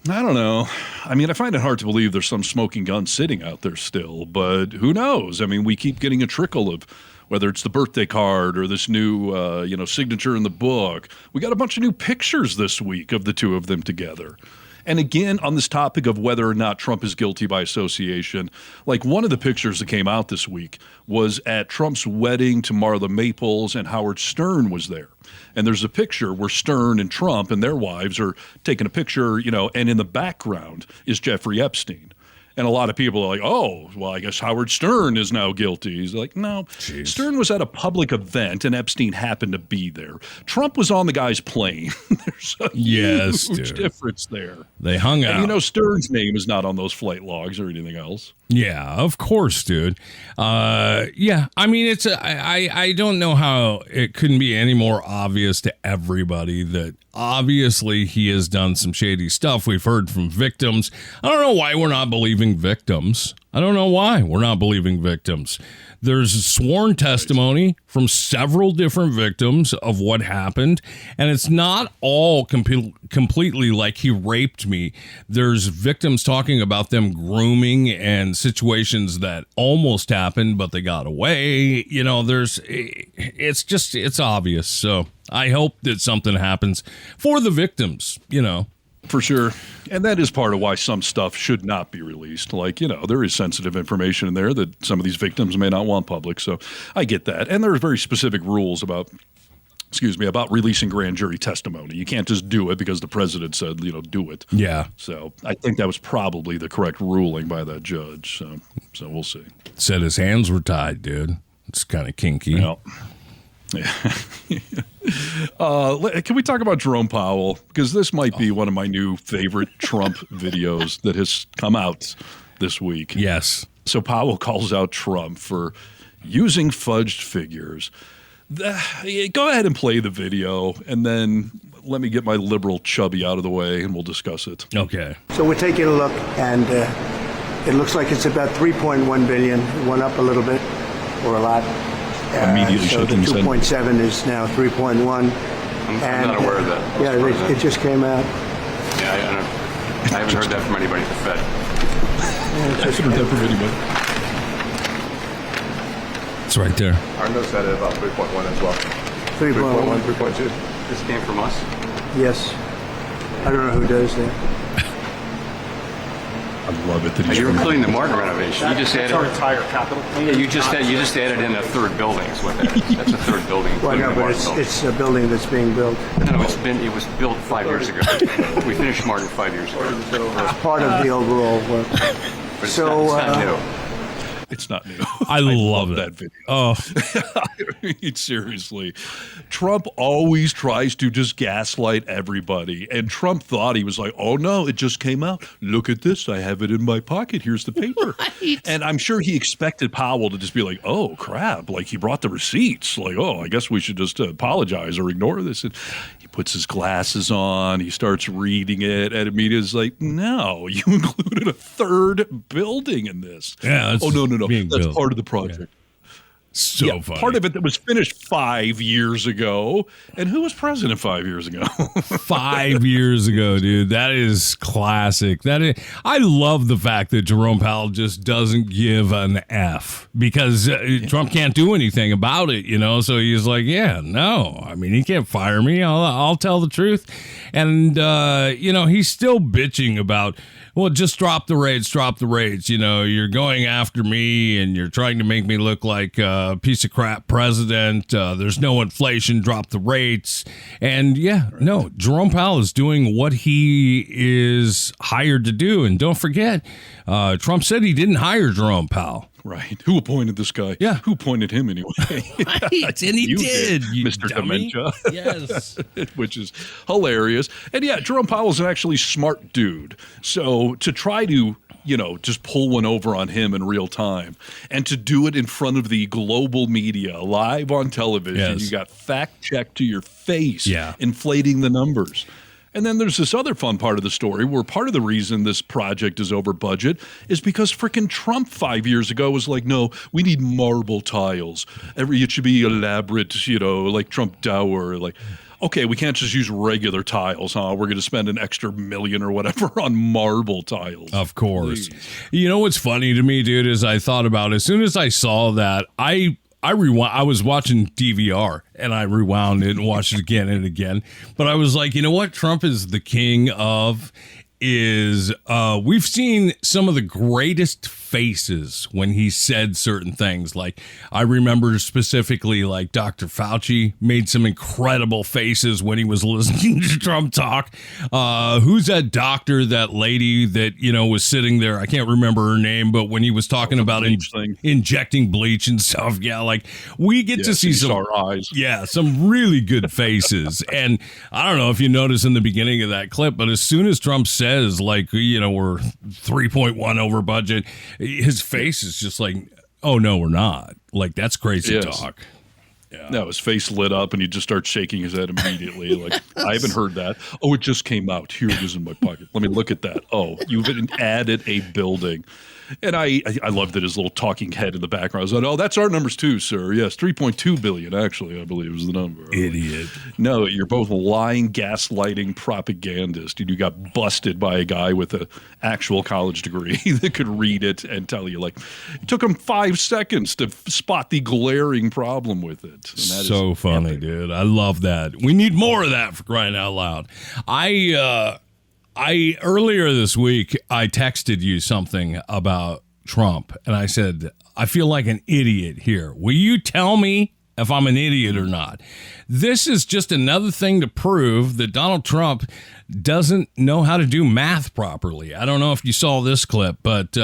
I don't know. I mean, I find it hard to believe there's some smoking gun sitting out there still, but who knows? I mean, we keep getting a trickle of whether it's the birthday card or this new, signature in the book. We got a bunch of new pictures this week of the two of them together. And again, on this topic of whether or not Trump is guilty by association, like one of the pictures that came out this week was at Trump's wedding to Marla Maples, and Howard Stern was there. And there's a picture where Stern and Trump and their wives are taking a picture, and in the background is Jeffrey Epstein. And a lot of people are like, oh, well, I guess Howard Stern is now guilty. He's like, no. Jeez. Stern was at a public event, and Epstein happened to be there. Trump was on the guy's plane. There's a huge difference there. They hung out. And Stern's name is not on those flight logs or anything else. Yeah, of course, dude. Yeah, I mean, I don't know how it couldn't be any more obvious to everybody that obviously he has done some shady stuff. We've heard from victims. I don't know why we're not believing victims. There's sworn testimony from several different victims of what happened, and it's not all completely like he raped me. There's victims talking about them grooming and situations that almost happened, but they got away. You know, it's obvious. So I hope that something happens for the victims, you know. For sure. And that is part of why some stuff should not be released. Like, you know, there is sensitive information in there that some of these victims may not want public. So I get that. And there are very specific rules about releasing grand jury testimony. You can't just do it because the president said, you know, do it. Yeah. So I think that was probably the correct ruling by that judge. So we'll see. Said his hands were tied, dude. It's kind of kinky. Yeah. Can we talk about Jerome Powell? Because this might be one of my new favorite Trump videos that has come out this week. Yes. So Powell calls out Trump for using fudged figures. Go ahead and play the video, and then let me get my liberal chubby out of the way, and we'll discuss it. Okay. So we're taking a look, and it looks like it's about 3.1 billion. It went up a little bit, or a lot. Immediately so the 2.7 is now 3.1. I'm not aware of that. Yeah, it just came out. Yeah, I haven't heard that from anybody at the Fed. I haven't heard that from anybody. It's right there. Our notes had it about 3.1 as well. 3.1, 3.2. This came from us? Yes. I don't know who does that. I love it that he's You're including the Martin renovation. You just added our entire capital. Yeah, you just added in a third building. Is what that is. That's a third building. Well, no, but it's a building that's being built. No, it was built 5 years ago. We finished Martin 5 years ago. It's part of the overall work. But it's not new. It's not new. I love that video. Oh, I mean, seriously. Trump always tries to just gaslight everybody. And Trump thought he was like, oh, no, it just came out. Look at this. I have it in my pocket. Here's the paper. Right. And I'm sure he expected Powell to just be like, oh, crap. Like, he brought the receipts. Like, oh, I guess we should just apologize or ignore this. And he puts his glasses on. He starts reading it. And immediately is like, no, you included a third building in this. Yeah. Oh, no. That's built. part of the project. Yeah. So funny. Part of it that was finished 5 years ago. And who was president 5 years ago? 5 years ago, dude. That is classic. I love the fact that Jerome Powell just doesn't give an F because Trump can't do anything about it, you know? So he's like, yeah, no. I mean, he can't fire me. I'll tell the truth. And, you know, he's still bitching about, well, just drop the rates. You know, you're going after me and you're trying to make me look like a piece of crap president. There's no inflation. Drop the rates. And yeah, no, Jerome Powell is doing what he is hired to do. And don't forget, Trump said he didn't hire Jerome Powell. Right. Who appointed this guy? Yeah. Who appointed him anyway? Right. And he did, Mr. dummy. Dementia. Yes. Which is hilarious. And yeah, Jerome Powell's an actually smart dude. So to try to, you know, just pull one over on him in real time and to do it in front of the global media, live on television, you got fact checked to your face, inflating the numbers. And then there's this other fun part of the story where part of the reason this project is over budget is because frickin' Trump 5 years ago was like, no, we need marble tiles. It should be elaborate, you know, like Trump Tower. Like, okay, we can't just use regular tiles, huh? We're going to spend an extra $1 million or whatever on marble tiles. Of course. Please. You know what's funny to me, dude, is I thought about as soon as I saw that, I rewound. I was watching DVR and I rewound it and watched it again and again. But I was like, you know what? Trump is the king of we've seen some of the greatest faces when he said certain things. Like I remember specifically like Dr. Fauci made some incredible faces when he was listening to Trump talk. Who's that doctor, that lady that, you know, was sitting there? I can't remember her name, but when he was talking about injecting bleach and stuff. Yeah. Like we get to see some really good faces. And I don't know if you notice in the beginning of that clip, but as soon as Trump says like, you know, we're 3.1 over budget, his face is just like, oh no, we're not. Like that's crazy talk. Yeah. No, his face lit up and he just starts shaking his head immediately. Like, I haven't heard that. Oh, it just came out. Here it is in my pocket. Let me look at that. Oh, you've added a building. And I loved it, his little talking head in the background. I was like, oh, that's our numbers too, sir. Yes, 3.2 billion, actually, I believe was the number. Idiot. No, you're both lying, gaslighting propagandists. You got busted by a guy with an actual college degree that could read it and tell you, like, it took him 5 seconds to spot the glaring problem with it. And that so is funny, epic. dude. I love that. We need more of that, for crying out loud. I earlier this week, I texted you something about Trump, and I said, I feel like an idiot here. Will you tell me if I'm an idiot or not? This is just another thing to prove that Donald Trump doesn't know how to do math properly. I don't know if you saw this clip, but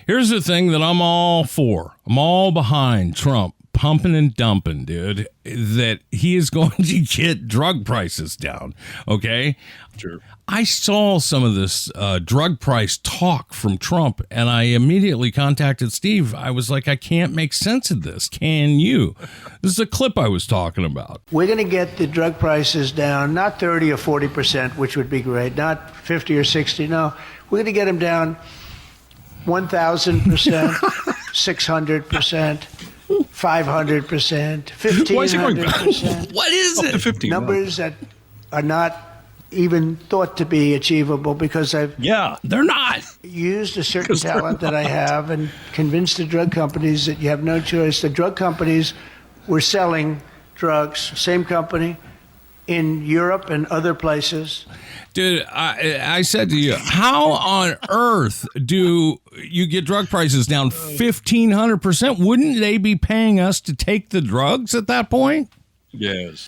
here's the thing that I'm all for. I'm all behind Trump. Pumping and dumping, dude, that he is going to get drug prices down, okay? Sure. I saw some of this drug price talk from Trump, and I immediately contacted Steve. I was like, I can't make sense of this. Can you? This is a clip I was talking about. We're going to get the drug prices down, not 30 or 40%, which would be great, not 50 or 60. No, we're going to get them down 1,000%, 600%. 500%, 1,500%. What is it? 15. Numbers that are not even thought to be achievable because I've they're not used a certain talent that I have and convinced the drug companies that you have no choice. The drug companies were selling drugs, same company, in Europe and other places. Dude, I said to you, how on earth do you get drug prices down 1,500%? Wouldn't they be paying us to take the drugs at that point? Yes.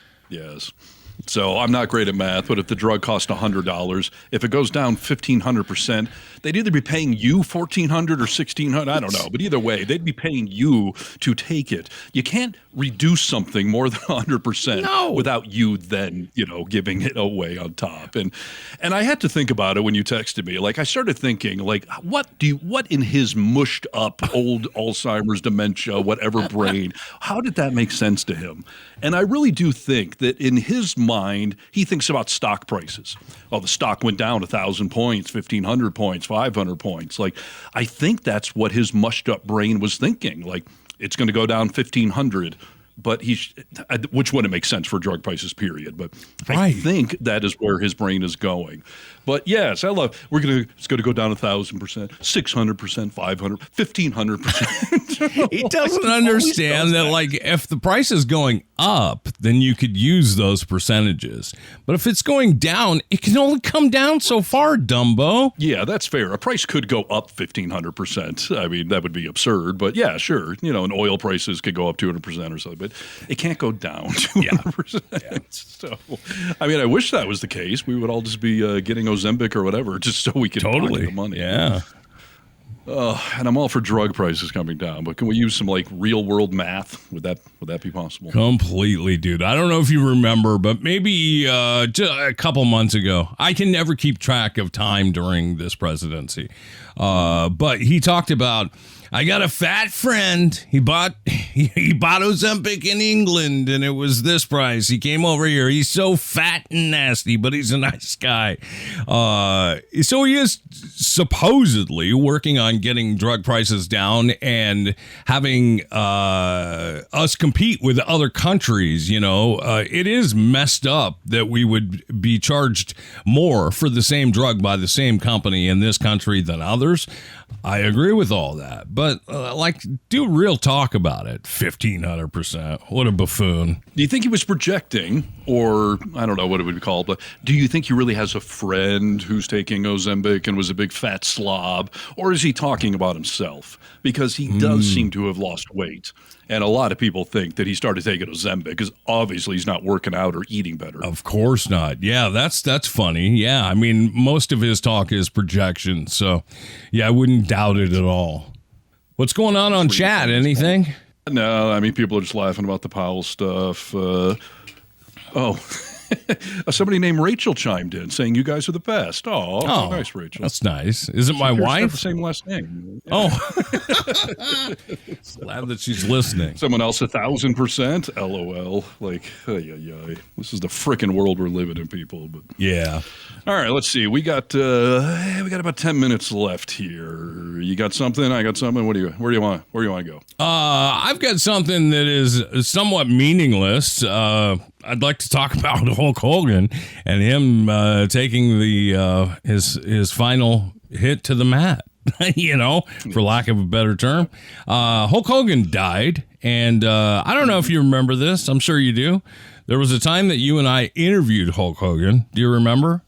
So I'm not great at math, but if the drug cost $100, if it goes down 1,500%, they'd either be paying you $1,400 or $1,600. I don't know, but either way, they'd be paying you to take it. You can't reduce something more than 100% without you then, giving it away on top. And I had to think about it when you texted me. Like, I started thinking, like, what in his mushed up old Alzheimer's, dementia, whatever brain, how did that make sense to him? And I really do think that in his mind, he thinks about stock prices. Oh, the stock went down 1,000 points, 1,500 points, 500 points. Like, I think that's what his mushed up brain was thinking. Like, it's going to go down 1,500, but which wouldn't make sense for drug prices, period. But I think that is where his brain is going. But yes, it's going to go down 1,000%, 600%, 500, 1,500%. He doesn't understand that, like, if the price is going up, then you could use those percentages. But if it's going down, it can only come down so far, Dumbo. Yeah, that's fair. A price could go up 1,500%. I mean, that would be absurd. But yeah, sure. And oil prices could go up 200% or something. But it can't go down 200%. Yeah. So, I mean, I wish that was the case. We would all just be getting Ozempic or whatever, just so we could buy the money. Yeah. And I'm all for drug prices coming down, but can we use some like real world math? Would that be possible? Completely, dude. I don't know if you remember, but maybe just a couple months ago, I can never keep track of time during this presidency. But he talked about, I got a fat friend. He bought Ozempic in England, and it was this price. He came over here. He's so fat and nasty, but he's a nice guy. So he is supposedly working on getting drug prices down and having us compete with other countries. It is messed up that we would be charged more for the same drug by the same company in this country than others. I agree with all that, but do real talk about it. 1,500%. What a buffoon. Do you think he was projecting, or I don't know what it would be called, but do you think he really has a friend who's taking Ozempic and was a big fat slob, or is he talking about himself? Because he does seem to have lost weight. And a lot of people think that he started taking Ozempic because obviously he's not working out or eating better. Of course not. Yeah, that's funny. Yeah, I mean, most of his talk is projection. So, yeah, I wouldn't doubt it at all. What's going on chat? Anything? No, I mean, people are just laughing about the Powell stuff. Somebody named Rachel chimed in saying you guys are the best. Oh, nice, Rachel. That's nice. Isn't my Have wife? the same last name. Oh, glad that she's listening. Someone else 1,000%. LOL. Like, this is the frickin' world we're living in, people. But yeah. All right, let's see. We got about 10 minutes left here. You got something? I got something. Where do you want to go? I've got something that is somewhat meaningless. I'd like to talk about Hulk Hogan and him taking the his final hit to the mat. For lack of a better term. Hulk Hogan died, and I don't know if you remember this. I'm sure you do. There was a time that you and I interviewed Hulk Hogan. Do you remember?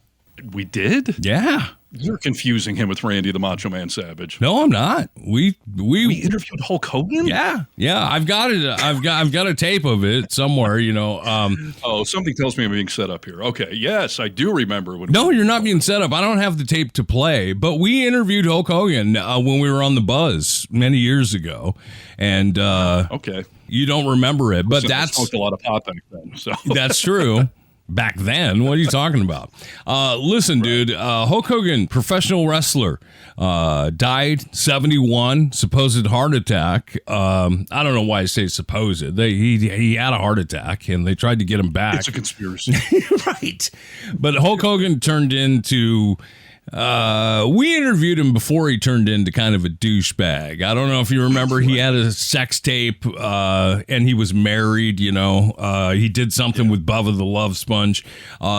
We did? Yeah. You're confusing him with Randy the Macho Man Savage. No, I'm not. We interviewed Hulk Hogan? Yeah. I've got it. I've got a tape of it somewhere. Something tells me I'm being set up here. Okay, yes, I do remember when. No, you're not being set up. I don't have the tape to play, but we interviewed Hulk Hogan when we were on the Buzz many years ago, and okay, you don't remember it, but I smoked a lot of pot back then. So that's true. Back then, what are you talking about? Listen, dude, Hulk Hogan, professional wrestler, died 71, supposed heart attack. I don't know why I say supposed. He had a heart attack, and they tried to get him back. It's a conspiracy. Right. But Hulk Hogan turned into... we interviewed him before he turned into kind of a douchebag. I don't know if you remember, he had a sex tape, and he was married, he did something with Bubba the Love Sponge.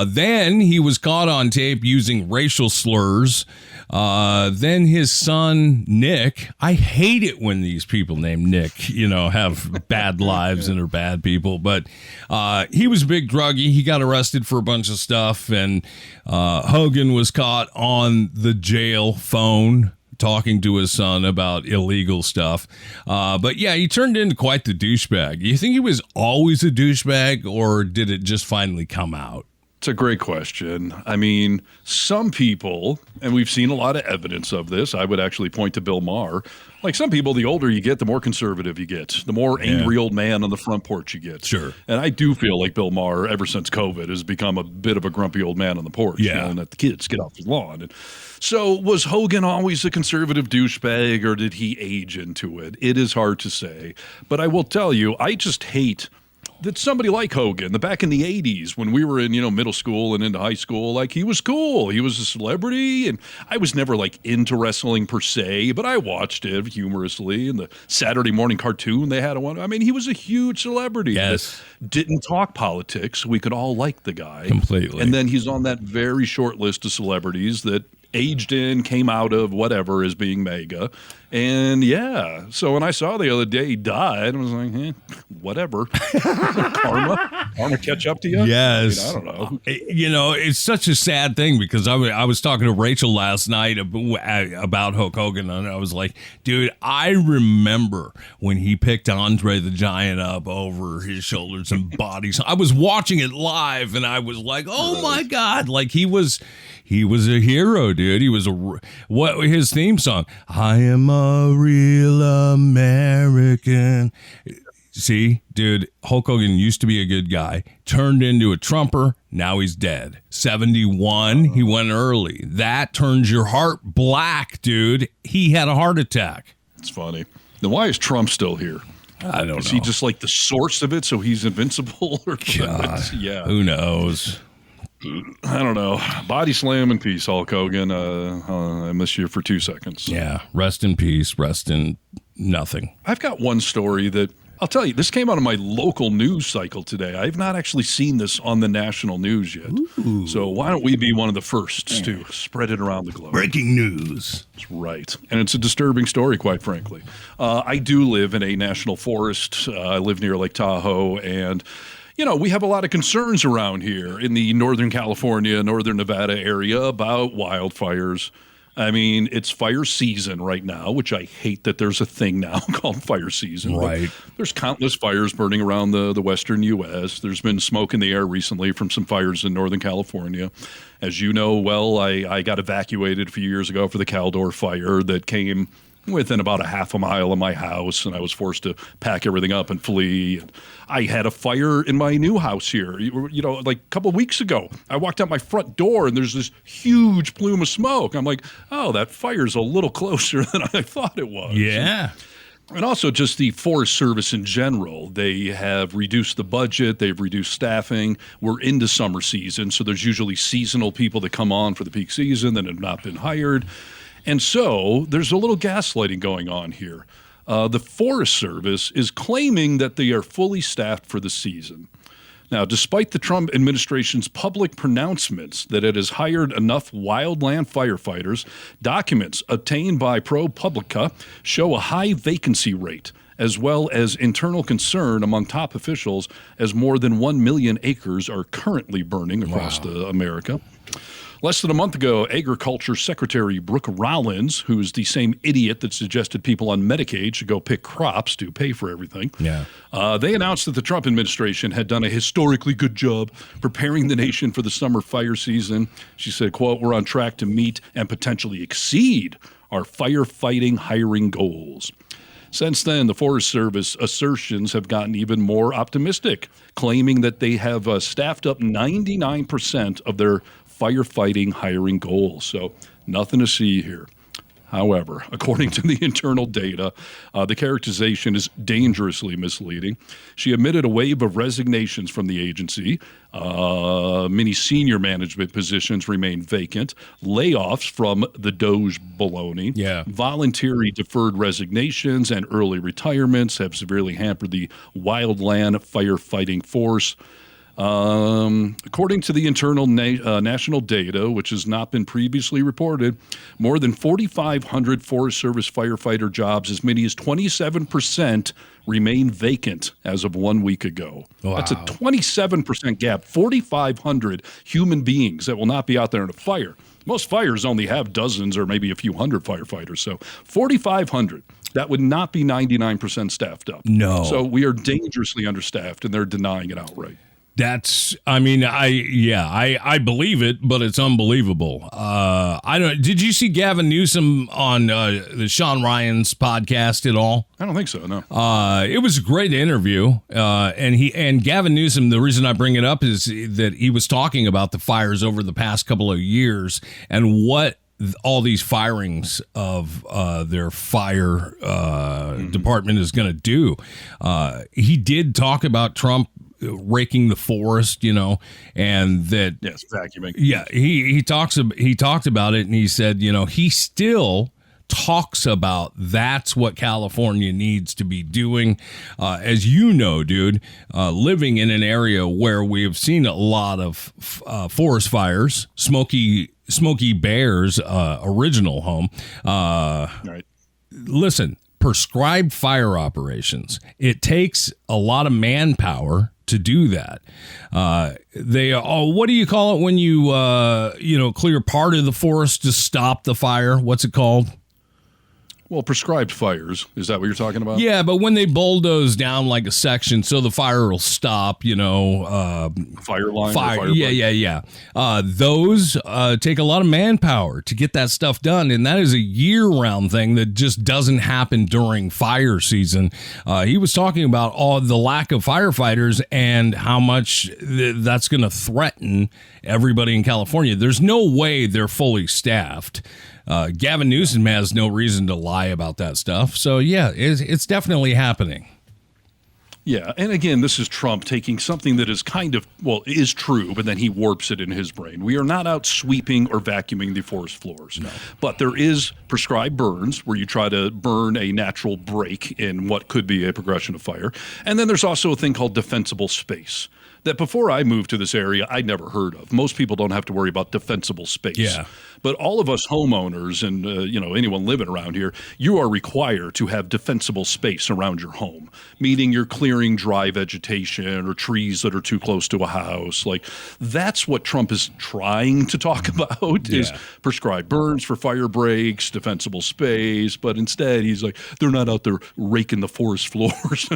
Then he was caught on tape using racial slurs. Then his son, Nick, I hate it when these people named Nick, have bad lives and are bad people, but, he was a big druggie. He got arrested for a bunch of stuff, and, Hogan was caught on the jail phone talking to his son about illegal stuff. But yeah, he turned into quite the douchebag. You think he was always a douchebag, or did it just finally come out? It's a great question. I mean, some people, and we've seen a lot of evidence of this, I would actually point to Bill Maher. Like some people, the older you get, the more conservative you get, the more angry old man on the front porch you get. Sure. And I do feel like Bill Maher, ever since COVID, has become a bit of a grumpy old man on the porch. Yeah. And that the kids get off his lawn. And so was Hogan always a conservative douchebag, or did he age into it? It is hard to say. But I will tell you, I just hate that somebody like Hogan, back in the 80s when we were in, middle school and into high school, like he was cool. He was a celebrity, and I was never like into wrestling per se, but I watched it humorously in the Saturday morning cartoon they had one. I mean, he was a huge celebrity. Yes. That didn't talk politics. We could all like the guy. Completely. And then he's on that very short list of celebrities that aged in, came out of whatever as being mega. And yeah, so when I saw the other day he died, I was like, whatever. Karma catch up to you? Yes. I mean, I don't know. It's such a sad thing because I was talking to Rachel last night about Hulk Hogan, and I was like, dude, I remember when he picked Andre the Giant up over his shoulders and bodies. I was watching it live, and I was like, oh my God, like he was a hero, dude. He was his theme song, I am a real American. See, dude, Hulk Hogan used to be a good guy, turned into a Trumper, now he's dead. 71, he went early. That turns your heart black, dude. He had a heart attack. It's funny. Then why is Trump still here? I don't know. Is he just like the source of it, so he's invincible? Or God, yeah. Who knows? I don't know. Body slam in peace, Hulk Hogan. I miss you for 2 seconds. Yeah. Rest in peace. Rest in nothing. I've got one story that I'll tell you. This came out of my local news cycle today. I've not actually seen this on the national news yet. Ooh. So why don't we be one of the firsts to spread it around the globe? Breaking news. That's right. And it's a disturbing story, quite frankly. I do live in a national forest. I live near Lake Tahoe, and we have a lot of concerns around here in the Northern California, Northern Nevada area about wildfires. I mean, it's fire season right now, which I hate that there's a thing now called fire season. Right. There's countless fires burning around the western U.S. There's been smoke in the air recently from some fires in Northern California. As you know well, I got evacuated a few years ago for the Caldor fire that came within about a half a mile of my house, and I was forced to pack everything up and flee. I had a fire in my new house here, like a couple of weeks ago. I walked out my front door, and there's this huge plume of smoke. I'm like, oh, that fire's a little closer than I thought it was. Yeah. And also just the Forest Service in general. They have reduced the budget. They've reduced staffing. We're into summer season, so there's usually seasonal people that come on for the peak season that have not been hired. And so there's a little gaslighting going on here. The Forest Service is claiming that they are fully staffed for the season. Now, despite the Trump administration's public pronouncements that it has hired enough wildland firefighters, documents obtained by ProPublica show a high vacancy rate, as well as internal concern among top officials, as more than 1 million acres are currently burning across America. Less than a month ago, Agriculture Secretary Brooke Rollins, who is the same idiot that suggested people on Medicaid should go pick crops to pay for everything, they announced that the Trump administration had done a historically good job preparing the nation for the summer fire season. She said, quote, "We're on track to meet and potentially exceed our firefighting hiring goals." Since then, the Forest Service assertions have gotten even more optimistic, claiming that they have staffed up 99% of their firefighting hiring goals. So nothing to see here. However, according to the internal data, the characterization is dangerously misleading. She admitted a wave of resignations from the agency. Many senior management positions remain vacant. Layoffs from the Doge baloney. Voluntary deferred resignations and early retirements have severely hampered the wildland firefighting force. According to the internal national data, which has not been previously reported, more than 4,500 Forest Service firefighter jobs, as many as 27%, remain vacant as of 1 week ago. Wow. That's a 27% gap, 4,500 human beings that will not be out there in a fire. Most fires only have dozens or maybe a few hundred firefighters, so 4,500. That would not be 99% staffed up. No. So we are dangerously understaffed, and they're denying it outright. I believe it, but it's unbelievable. Did you see Gavin Newsom on the Sean Ryan's podcast at all? I don't think so, no. It was a great interview. And Gavin Newsom, the reason I bring it up is that he was talking about the fires over the past couple of years and what all these firings of their fire department is going to do. He did talk about Trump raking the forest, and that vacuuming. Yeah, he talked about it, and he said, he still talks about that's what California needs to be doing. As you know, dude, living in an area where we have seen a lot of forest fires, Smokey Bear's original home. Right. Listen, prescribed fire operations. It takes a lot of manpower to do that. What do you call it when you clear part of the forest to stop the fire? What's it called? Well, prescribed fires. Is that what you're talking about? Yeah, but when they bulldoze down like a section so the fire will stop, fire line. Fire. Yeah. Those take a lot of manpower to get that stuff done, and that is a year-round thing that just doesn't happen during fire season. He was talking about all the lack of firefighters and how much that's going to threaten everybody in California. There's no way they're fully staffed. Gavin Newsom has no reason to lie about that stuff. So, yeah, it's definitely happening. Yeah, and again, this is Trump taking something that is is true, but then he warps it in his brain. We are not out sweeping or vacuuming the forest floors. No. But there is prescribed burns where you try to burn a natural break in what could be a progression of fire. And then there's also a thing called defensible space that before I moved to this area, I'd never heard of. Most people don't have to worry about defensible space. Yeah. But all of us homeowners and anyone living around here, you are required to have defensible space around your home, meaning you're clearing dry vegetation or trees that are too close to a house. Like that's what Trump is trying to talk about is prescribed burns for fire breaks, defensible space. But instead, he's like, they're not out there raking the forest floors.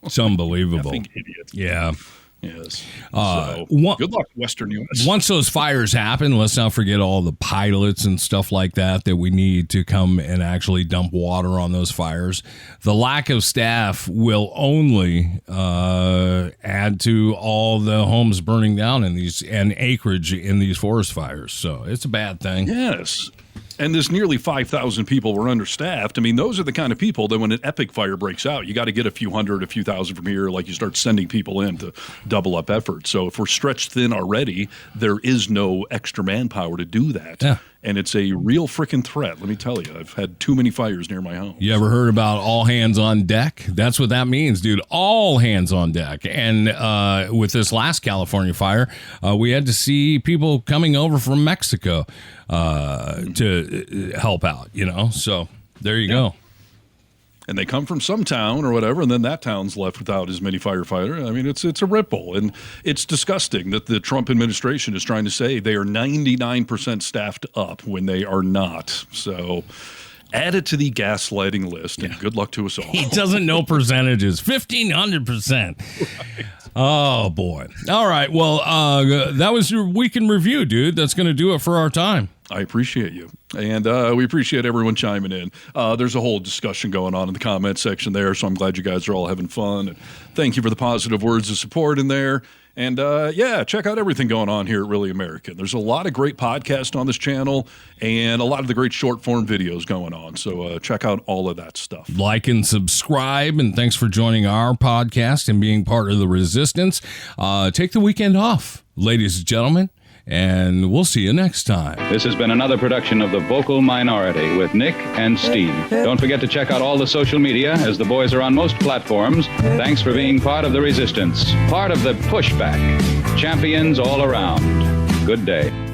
It's unbelievable. Effing idiot. Yeah. Yes. Good luck, Western U.S. Once those fires happen, let's not forget all the pilots and stuff like that we need to come and actually dump water on those fires. The lack of staff will only add to all the homes burning down and acreage in these forest fires. So it's a bad thing. Yes. And there's nearly 5,000 people were understaffed. I mean, those are the kind of people that when an epic fire breaks out, you got to get a few hundred, a few thousand from here. Like you start sending people in to double up effort. So if we're stretched thin already, there is no extra manpower to do that. Yeah. And it's a real freaking threat. Let me tell you, I've had too many fires near my home. You ever heard about all hands on deck? That's what that means, dude. All hands on deck. And with this last California fire, we had to see people coming over from Mexico to help out, So there you go. And they come from some town or whatever, and then that town's left without as many firefighters. I mean, it's a ripple, and it's disgusting that the Trump administration is trying to say they are 99% staffed up when they are not. So add it to the gaslighting list, and good luck to us all. He doesn't know percentages. 1,500%. Right. Oh, boy. All right. Well, that was your week in review, dude. That's going to do it for our time. I appreciate you. And we appreciate everyone chiming in. There's a whole discussion going on in the comment section there, so I'm glad you guys are all having fun. And thank you for the positive words of support in there. And, check out everything going on here at Really American. There's a lot of great podcasts on this channel and a lot of the great short-form videos going on. So check out all of that stuff. Like and subscribe, and thanks for joining our podcast and being part of the resistance. Take the weekend off, ladies and gentlemen. And we'll see you next time. This has been another production of The Vocal Minority with Nick and Steve. Don't forget to check out all the social media, as the boys are on most platforms. Thanks for being part of the resistance, part of the pushback. Champions all around. Good day.